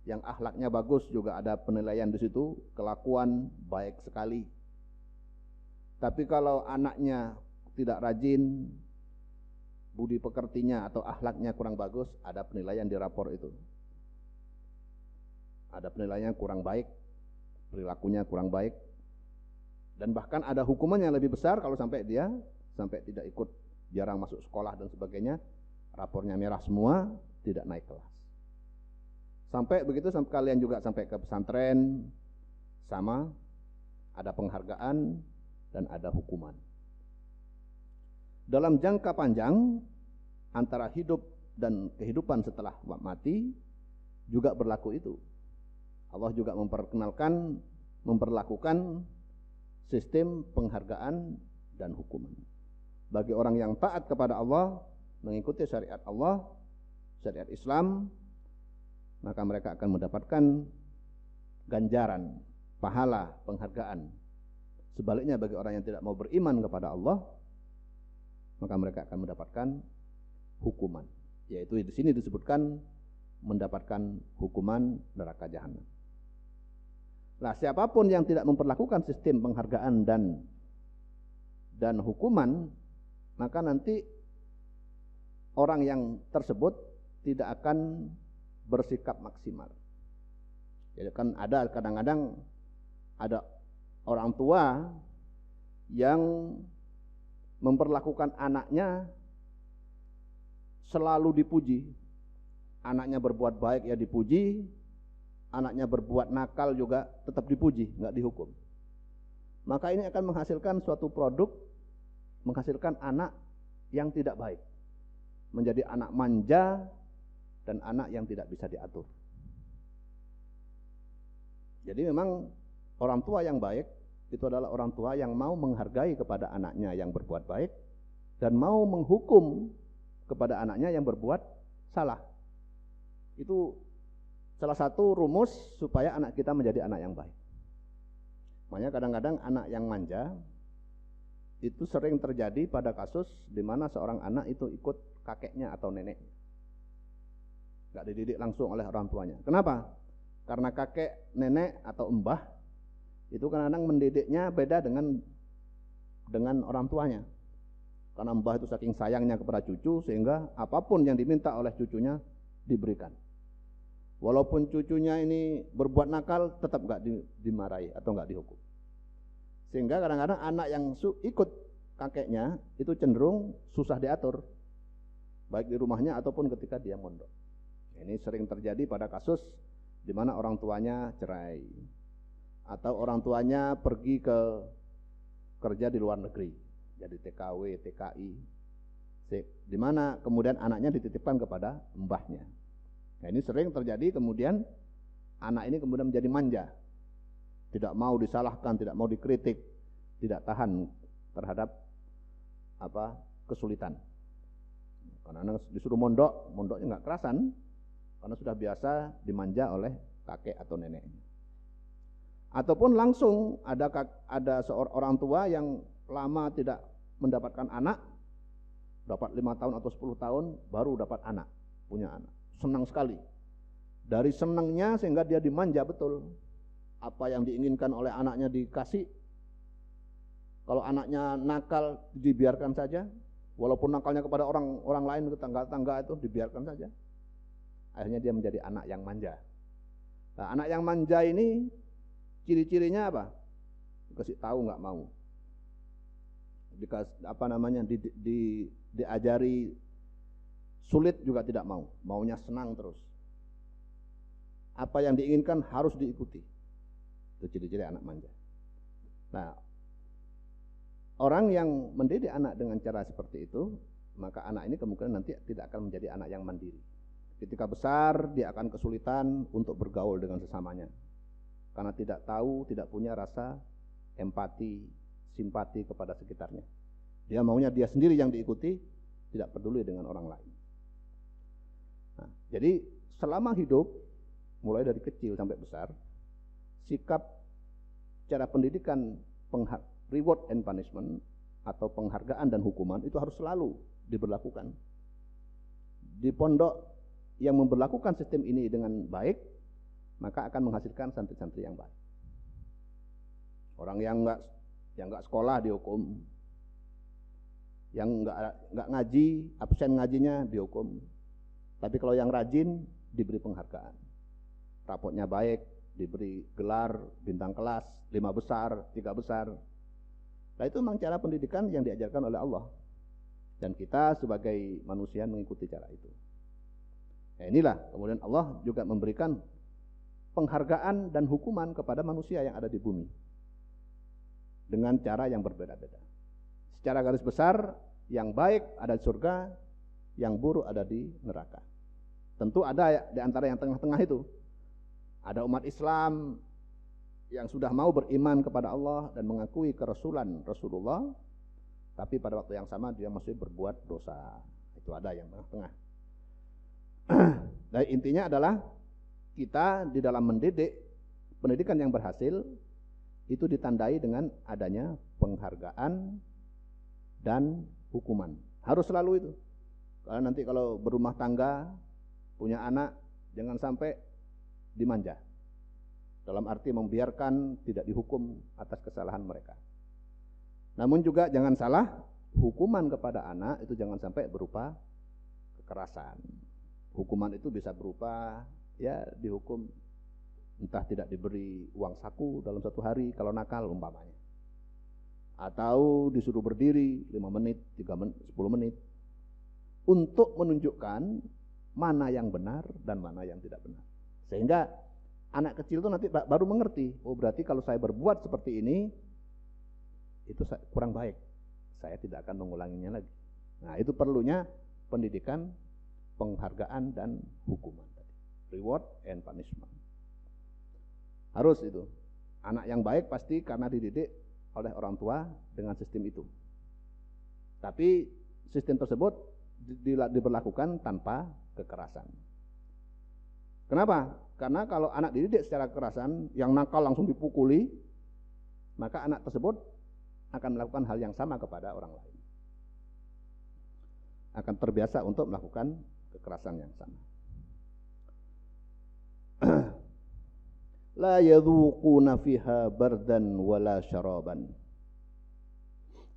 yang akhlaknya bagus juga ada penilaian di situ, kelakuan baik sekali. Tapi kalau anaknya tidak rajin, budi pekertinya atau akhlaknya kurang bagus, ada penilaian di rapor itu. Ada penilaian kurang baik, perilakunya kurang baik, dan bahkan ada hukumannya lebih besar kalau sampai dia tidak ikut, jarang masuk sekolah dan sebagainya, rapornya merah semua, tidak naik kelas. Sampai begitu, sampai kalian juga sampai ke pesantren, sama, ada penghargaan dan ada hukuman. Dalam jangka panjang antara hidup dan kehidupan setelah mati juga berlaku itu. Allah juga memperlakukan sistem penghargaan dan hukuman. Bagi orang yang taat kepada Allah, mengikuti syariat Allah, syariat Islam, maka mereka akan mendapatkan ganjaran, pahala, penghargaan. Sebaliknya bagi orang yang tidak mau beriman kepada Allah, maka mereka akan mendapatkan hukuman. Yaitu di sini disebutkan mendapatkan hukuman neraka jahanam. Nah, siapapun yang tidak memperlakukan sistem penghargaan dan hukuman, maka nanti orang yang tersebut tidak akan bersikap maksimal. Jadi kan ada kadang-kadang ada orang tua yang memperlakukan anaknya selalu dipuji. Anaknya berbuat baik ya dipuji, anaknya berbuat nakal juga tetap dipuji, nggak dihukum. Maka ini akan menghasilkan suatu produk, menghasilkan anak yang tidak baik, menjadi anak manja dan anak yang tidak bisa diatur. Jadi memang orang tua yang baik itu adalah orang tua yang mau menghargai kepada anaknya yang berbuat baik dan mau menghukum kepada anaknya yang berbuat salah. Itu salah satu rumus supaya anak kita menjadi anak yang baik. Makanya kadang-kadang anak yang manja itu sering terjadi pada kasus di mana seorang anak itu ikut kakeknya atau neneknya. Nggak dididik langsung oleh orang tuanya. Kenapa? Karena kakek, nenek atau mbah itu kadang-kadang mendidiknya beda dengan orang tuanya. Karena mbah itu saking sayangnya kepada cucu sehingga apapun yang diminta oleh cucunya diberikan. Walaupun cucunya ini berbuat nakal tetap nggak dimarahi atau nggak dihukum. Sehingga kadang-kadang anak yang ikut kakeknya itu cenderung susah diatur, baik di rumahnya ataupun ketika dia mondok. Ini sering terjadi pada kasus di mana orang tuanya cerai atau orang tuanya pergi ke kerja di luar negeri, jadi TKW, TKI, di mana kemudian anaknya dititipkan kepada mbahnya. Nah, ini sering terjadi, kemudian anak ini kemudian menjadi manja, tidak mau disalahkan, tidak mau dikritik, tidak tahan terhadap kesulitan. Karena anak disuruh mondoknya nggak kerasan, karena sudah biasa dimanja oleh kakek atau neneknya. Ataupun langsung ada seorang orang tua yang lama tidak mendapatkan anak, dapat 5 tahun atau 10 tahun baru dapat anak, punya anak. Senang sekali. Dari senangnya sehingga dia dimanja betul. Apa yang diinginkan oleh anaknya dikasih. Kalau anaknya nakal dibiarkan saja, walaupun nakalnya kepada orang lain, tetangga-tetangga itu dibiarkan saja. Akhirnya dia menjadi anak yang manja. Nah, anak yang manja ini ciri-cirinya apa? Dikasih tahu nggak mau. Diajari sulit juga tidak mau, maunya senang terus. Apa yang diinginkan harus diikuti. Itu ciri-ciri anak manja. Nah, orang yang mendidik anak dengan cara seperti itu, maka anak ini kemungkinan nanti tidak akan menjadi anak yang mandiri. Ketika besar, dia akan kesulitan untuk bergaul dengan sesamanya. Karena tidak tahu, tidak punya rasa empati, simpati kepada sekitarnya. Dia maunya dia sendiri yang diikuti, tidak peduli dengan orang lain. Nah, jadi selama hidup, mulai dari kecil sampai besar, sikap cara pendidikan reward and punishment atau penghargaan dan hukuman itu harus selalu diberlakukan. Di pondok yang memberlakukan sistem ini dengan baik, maka akan menghasilkan santri-santri yang baik. Orang yang nggak sekolah dihukum, yang nggak ngaji, absen ngajinya dihukum. Tapi kalau yang rajin diberi penghargaan, rapotnya baik, diberi gelar bintang kelas 5 besar, 3 besar. Nah, itu memang cara pendidikan yang diajarkan oleh Allah, dan kita sebagai manusia mengikuti cara itu. Nah, inilah kemudian Allah juga memberikan penghargaan dan hukuman kepada manusia yang ada di bumi dengan cara yang berbeda-beda. Secara garis besar, yang baik ada di surga, yang buruk ada di neraka. Tentu ada di antara yang tengah-tengah itu. Ada umat Islam yang sudah mau beriman kepada Allah dan mengakui kerasulan Rasulullah, tapi pada waktu yang sama dia masih berbuat dosa. Itu ada yang tengah-tengah. Dan intinya adalah kita di dalam mendidik, pendidikan yang berhasil itu ditandai dengan adanya penghargaan dan hukuman. Harus selalu itu. Karena nanti kalau berumah tangga, punya anak, jangan sampai dimanja. Dalam arti membiarkan tidak dihukum atas kesalahan mereka. Namun juga jangan salah, hukuman kepada anak itu jangan sampai berupa kekerasan. Hukuman itu bisa berupa ya dihukum entah tidak diberi uang saku dalam satu hari kalau nakal umpamanya. Atau disuruh berdiri 5 menit, 3 menit, 10 menit untuk menunjukkan mana yang benar dan mana yang tidak benar. Sehingga anak kecil itu nanti baru mengerti, oh berarti kalau saya berbuat seperti ini itu kurang baik. Saya tidak akan mengulanginya lagi. Nah, itu perlunya pendidikan, penghargaan dan hukuman tadi. Reward and punishment. Harus itu. Anak yang baik pasti karena dididik oleh orang tua dengan sistem itu. Tapi sistem tersebut diberlakukan tanpa kekerasan. Kenapa? Karena kalau anak dididik secara kekerasan, yang nakal langsung dipukuli, maka anak tersebut akan melakukan hal yang sama kepada orang lain. Akan terbiasa untuk melakukan kekerasan yang sama. La yadhuquna fiha bardan wala syaraban.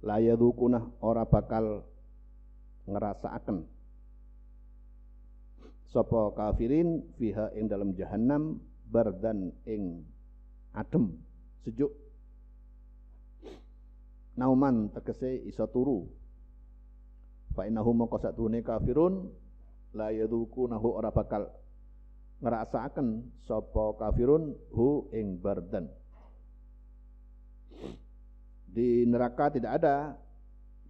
La yadhuquna ora bakal ngerasaaken sapa kafirin fiha ing dalam jahannam bardan ing adem, sejuk. Nauman tegese iso turu. Fa innahum maqasatune kafirun la yadhuqunahu ora bakal ngrasakaken sapa kafirun hu ing bardan. Di neraka tidak ada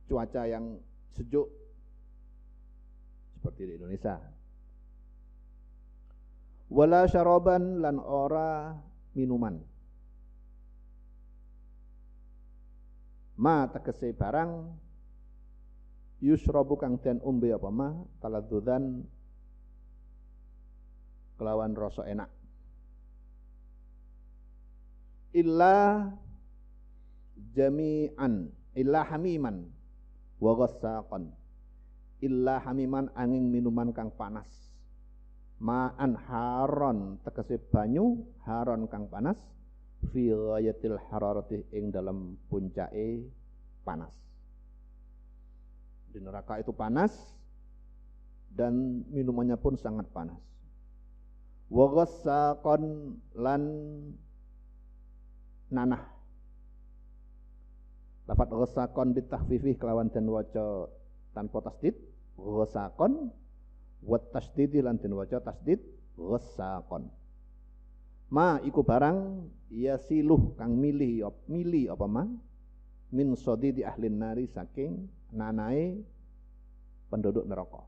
cuaca yang sejuk seperti di Indonesia. Wala syaraban lan ora minuman. Ma tegese barang yusrabu kang den umbe apa ma taladzudan kelawan rasa enak. Illa jami'an, illa hamiman wa ghassaqan. Illa hamiman angin minuman kang panas. Ma'an haron tegese banyu haron kang panas fi ghayatil hararati ing dalam puncake panas. Di neraka itu panas dan minumannya pun sangat panas. Wa ghassaqan lan nanah. Lafaz ghassaqan bitahfifih kelawan den waca tanpa tasdid, ghassaqan wa tasdid lan den waca tasdid ghassaqan. Ma iku barang yasiluh kang milih apa ma min sadidi ahlin nari saking nanae penduduk neraka.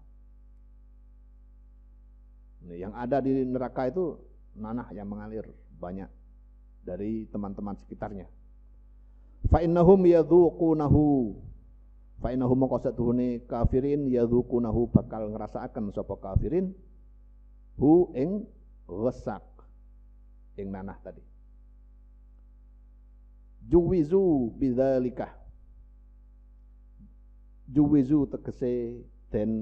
Yang ada di neraka itu nanah yang mengalir banyak dari teman-teman sekitarnya. Fa innahum yadhuqunahu fa innahum maqasatuhune kafirin yadhuqunahu bakal ngrasakaken sapa kafirin hu ing ghassaq ing nanah tadi. Juwizu bidzalika. Juwizu tegese den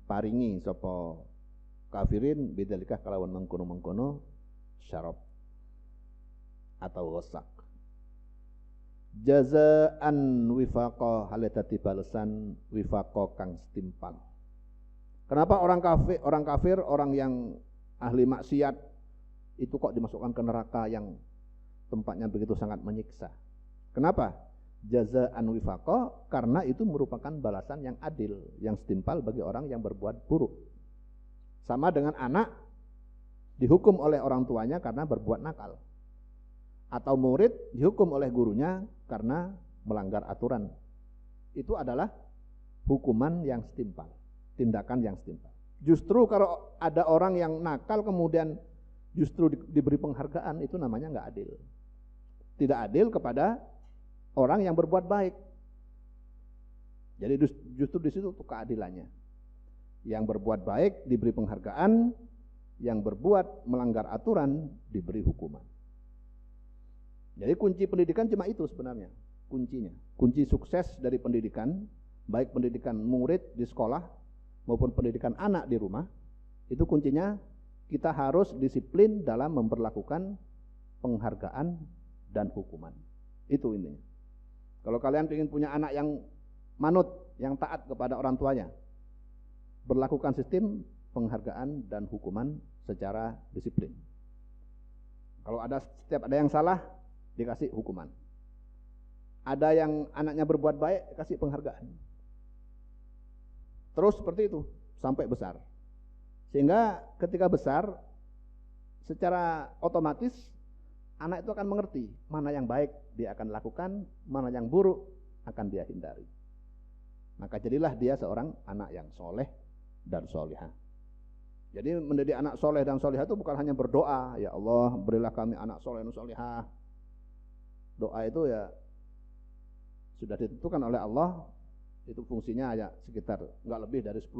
paringi sapa kafirin bidzalika kalawan mengkono-mengkono syarab atau ghassaq. Jazaan wifaqa hale dadi balesan wifaqa kang setimpal. Kenapa orang kafir, orang yang ahli maksiat itu kok dimasukkan ke neraka yang tempatnya begitu sangat menyiksa? Kenapa? Jazaan wifaqa, karena itu merupakan balasan yang adil, yang setimpal bagi orang yang berbuat buruk. Sama dengan anak dihukum oleh orang tuanya karena berbuat nakal. Atau murid dihukum oleh gurunya karena melanggar aturan. Itu adalah hukuman yang setimpal, tindakan yang setimpal. Justru kalau ada orang yang nakal kemudian justru diberi penghargaan, itu namanya nggak adil. Tidak adil kepada orang yang berbuat baik. Jadi justru di situ keadilannya. Yang berbuat baik diberi penghargaan, yang berbuat melanggar aturan diberi hukuman. Jadi kunci pendidikan cuma itu sebenarnya, kuncinya. Kunci sukses dari pendidikan, baik pendidikan murid di sekolah maupun pendidikan anak di rumah, itu kuncinya kita harus disiplin dalam memperlakukan penghargaan dan hukuman. Itu intinya. Kalau kalian ingin punya anak yang manut, yang taat kepada orang tuanya, berlakukan sistem penghargaan dan hukuman secara disiplin. Kalau setiap ada yang salah, dikasih hukuman. Ada yang anaknya berbuat baik, kasih penghargaan. Terus seperti itu sampai besar. Sehingga ketika besar, secara otomatis anak itu akan mengerti mana yang baik dia akan lakukan, mana yang buruk akan dia hindari. Maka jadilah dia seorang anak yang soleh dan solihah. Jadi menjadi anak soleh dan solihah itu bukan hanya berdoa, ya Allah berilah kami anak soleh dan solihah. Doa itu ya sudah ditentukan oleh Allah, itu fungsinya ya sekitar nggak lebih dari 10%.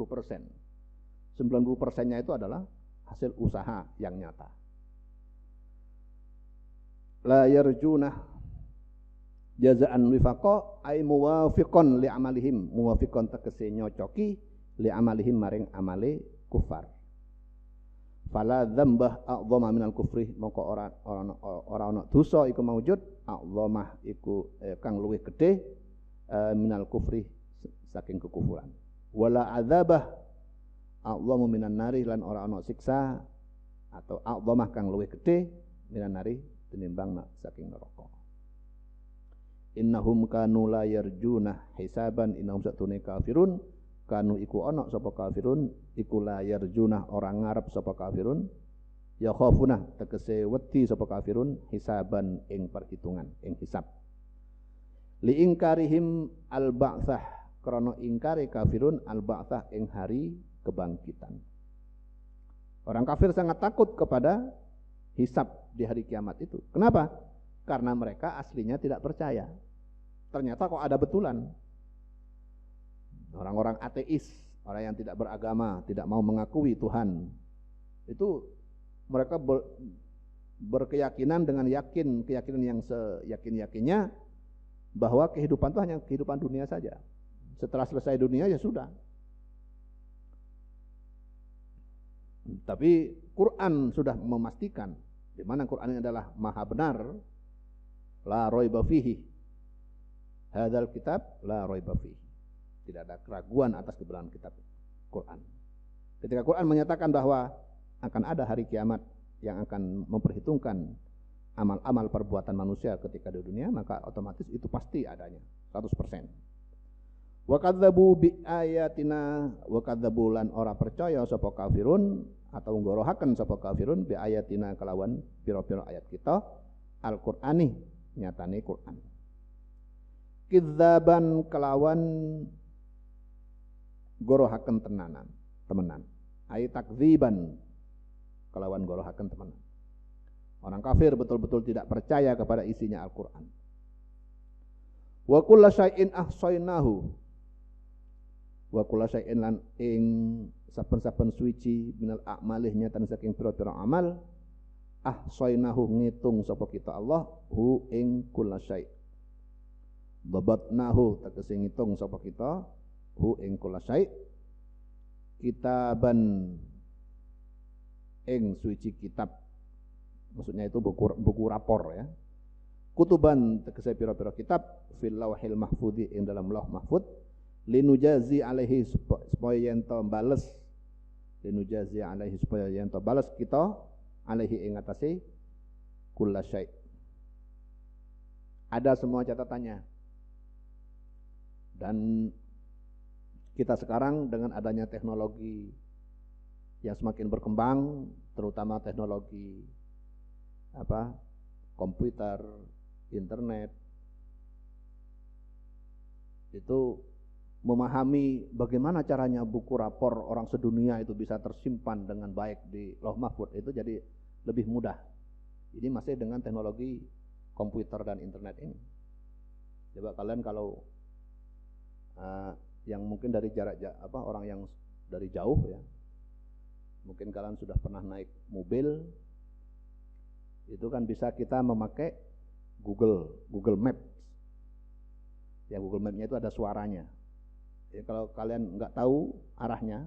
90%-nya itu adalah hasil usaha yang nyata. La yarjuna jazaan wifaqa ay muwafiqon li amalihim, muwafiqon tegese nyocoki li amalihim maring amale kufar. Fala dzambah a'dhama minal kufri, moko ora ana dosa iku maujud a'dhamah iku kang luwih gedhe minal kufri saking kekufuran. Wala adzabah a'dhamu minan nari, lan ora ana siksa atau a'dhamah kang luwih gedhe minan nari tinimbang saking neraka. Innahum kanu la yarjuna hisaban, innahum satune kafirun kanu iku ana sapa kafirun iku la yarjuna orang ngarep sapa kafirun ya khafuna tegese wedi sapa kafirun hisaban ing perhitungan ing hisab. Li ingkarihim al ba'tsah, krana ingkari kafirun al ba'tsah ing hari kebangkitan. Orang kafir sangat takut kepada hisab di hari kiamat itu. Kenapa? Karena mereka aslinya tidak percaya. Ternyata kok ada betulan. Orang-orang ateis, orang yang tidak beragama, tidak mau mengakui Tuhan, itu mereka berkeyakinan dengan keyakinan yang seyakin-yakinnya bahwa kehidupan itu hanya kehidupan dunia saja. Setelah selesai dunia ya sudah. Tapi Quran sudah memastikan, di mana Quran ini adalah maha benar, la raiba fihi, hadzal kitab la raiba fihi. Tidak ada keraguan atas kebenaran kitab Quran. Ketika Quran menyatakan bahwa akan ada hari kiamat yang akan memperhitungkan amal-amal perbuatan manusia ketika di dunia, maka otomatis itu pasti adanya 100%. Wa kadzabu bi ayatina, wa kadzabu lan ora percaya sapa kafirun atau nggorohaken sapa kafirun bi ayatina kelawan pira-pira ayat kita Al-Qur'ani, nyatane Quran. Kidzaban kelawan gorohaken temenan. Ai takdziban kelawan gorohaken temenan. Orang kafir betul-betul tidak percaya kepada isinya Al-Qur'an. Wa kullu syai'in ahsainahu, wa kullu syai'in lan ing saben-saben suci minal a'malih nyatan saking pira-pira amal ahsainahu ngitung sapa kita Allah hu ing kullu syai'. Babatnahu tegese ngitung sapa kita hu ing kullu syai' kitaban ing suci kitab, maksudnya itu buku rapor ya. Kutuban tegese pira-pira kitab fil lauhil mahfudzi ing dalam lauh mahfud linujazi alaihi supaya yen to bales, linujazi alaihi supaya yen to bales kita alaihi ing atase kullu syai'. Ada semua catatannya. Dan kita sekarang dengan adanya teknologi yang semakin berkembang, terutama teknologi komputer, internet, itu memahami bagaimana caranya buku rapor orang sedunia itu bisa tersimpan dengan baik di lauh mahfud itu jadi lebih mudah. Ini masih dengan teknologi komputer dan internet ini. Coba kalian kalau yang mungkin dari orang yang dari jauh ya, mungkin kalian sudah pernah naik mobil, itu kan bisa kita memakai Google Maps. Yang Google Map-nya itu ada suaranya. Ya, kalau kalian nggak tahu arahnya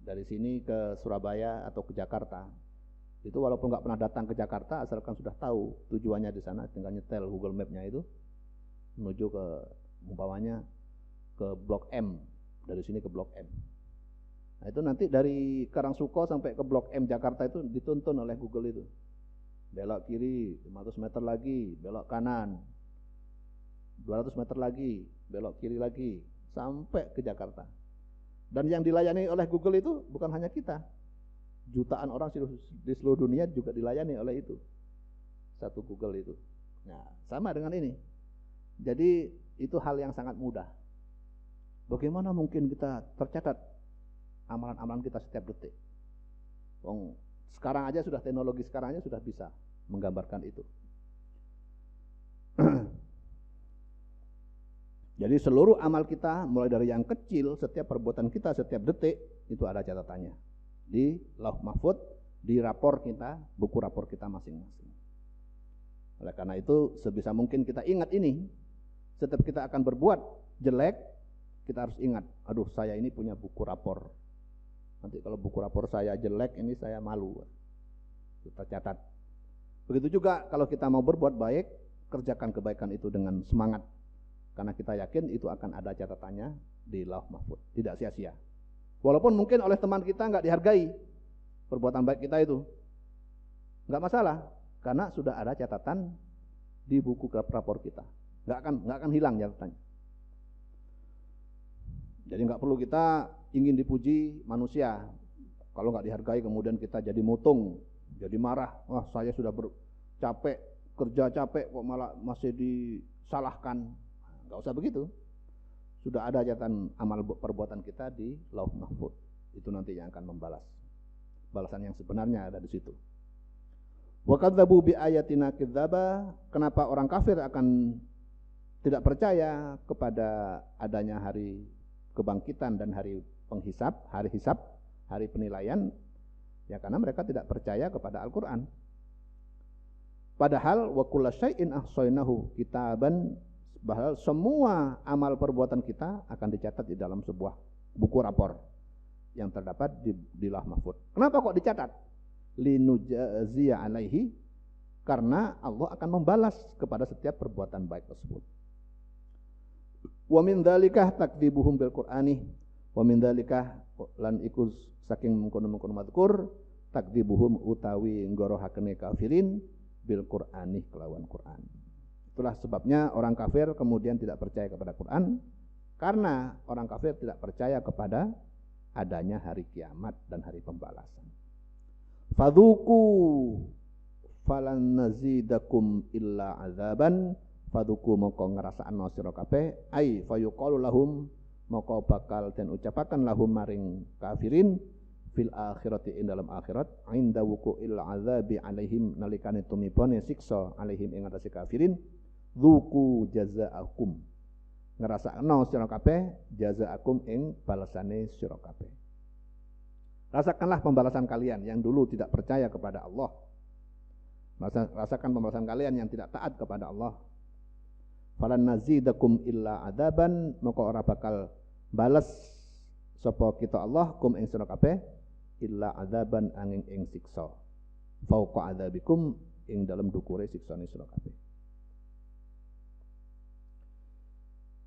dari sini ke Surabaya atau ke Jakarta, itu walaupun nggak pernah datang ke Jakarta, asalkan sudah tahu tujuannya di sana, tinggal nyetel Google Map-nya itu menuju ke umpamanya ke Blok M, dari sini ke Blok M. Nah, itu nanti dari Karangsuko sampai ke Blok M Jakarta itu dituntun oleh Google itu. Belok kiri 500 meter lagi, belok kanan 200 meter lagi, belok kiri lagi, sampai ke Jakarta. Dan yang dilayani oleh Google itu bukan hanya kita. Jutaan orang di seluruh dunia juga dilayani oleh itu. Satu Google itu. Nah, sama dengan ini. Jadi itu hal yang sangat mudah. Bagaimana mungkin kita tercatat amalan-amalan kita setiap detik? Sekarang aja sudah, teknologi sekarang aja sudah bisa menggambarkan itu. Jadi seluruh amal kita, mulai dari yang kecil, setiap perbuatan kita, setiap detik, itu ada catatannya. Di Lauh Mahfud, di rapor kita, buku rapor kita masing-masing. Oleh karena itu, sebisa mungkin kita ingat ini. Setiap kita akan berbuat jelek, kita harus ingat, aduh saya ini punya buku rapor. Nanti kalau buku rapor saya jelek, ini saya malu. Kita catat. Begitu juga kalau kita mau berbuat baik, kerjakan kebaikan itu dengan semangat. Karena kita yakin itu akan ada catatannya di Lauh Mahfud, tidak sia-sia. Walaupun mungkin oleh teman kita nggak dihargai perbuatan baik kita itu, nggak masalah, karena sudah ada catatan di buku rapor kita, nggak akan hilang catatannya. Jadi nggak perlu kita ingin dipuji manusia. Kalau nggak dihargai kemudian kita jadi mutung, jadi marah. Wah saya sudah capek, kerja capek kok malah masih disalahkan. Nggak usah begitu. Sudah ada catatan amal perbuatan kita di Lauh Mahfud. Itu nanti yang akan membalas. Balasan yang sebenarnya ada di situ. Wa kadzabu bi ayatina kidzaba. Kenapa orang kafir akan tidak percaya kepada adanya hari kebangkitan dan hari penghisab, hari hisab, hari penilaian? Ya karena mereka tidak percaya kepada Al-Qur'an. Padahal wa kullu syai'in ahsaynahu kitaban, bahwa semua amal perbuatan kita akan dicatat di dalam sebuah buku rapor yang terdapat di Lauh Mahfud. Kenapa kok dicatat? Linujaziya alaihi, karena Allah akan membalas kepada setiap perbuatan baik tersebut. Wa min dzalikah takdzibuhum bil Qur'ani, wa min dzalikah lan iku saking mengkono-mengkono mazkur takdzibuhum utawi nggorohakene kafirin bil Qur'ani kelawan Qur'an. Itulah sebabnya orang kafir kemudian tidak percaya kepada Quran, karena orang kafir tidak percaya kepada adanya hari kiamat dan hari pembalasan. Fadzuku falan nazidakum illa azaban, fadzuku moko ngrasakno sira kabeh, ai fayuqalu lahum moko bakal den ucapaken lahum maring kafirin fil akhirati ing dalam akhirat, inda wuqu'il azabi alaihim nalikane tumipone siksa alaihim ing atase kafirin, dzuku jazaakum, ngrasakno sira kabeh jazaakum ing balasane sira kabeh. Rasakanlah pembalasan kalian yang dulu tidak percaya kepada Allah. Rasakan pembalasan kalian yang tidak taat kepada Allah. Falan nazidakum illa adaban, maka ora bakal balas sapa kita Allah kum ing sira kabeh illa adaban angin ing siksa. Fauqa adzabikum, ing dalam dukure siksane sira kabeh.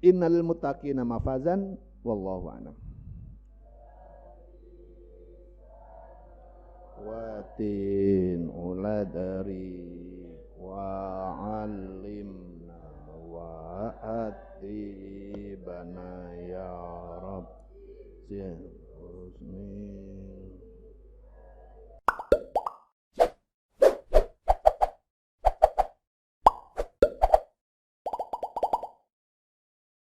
Innal muttaqina mafazan wallahu a'lam. Watin uladari wa alimna wa atibana ya Rabb husni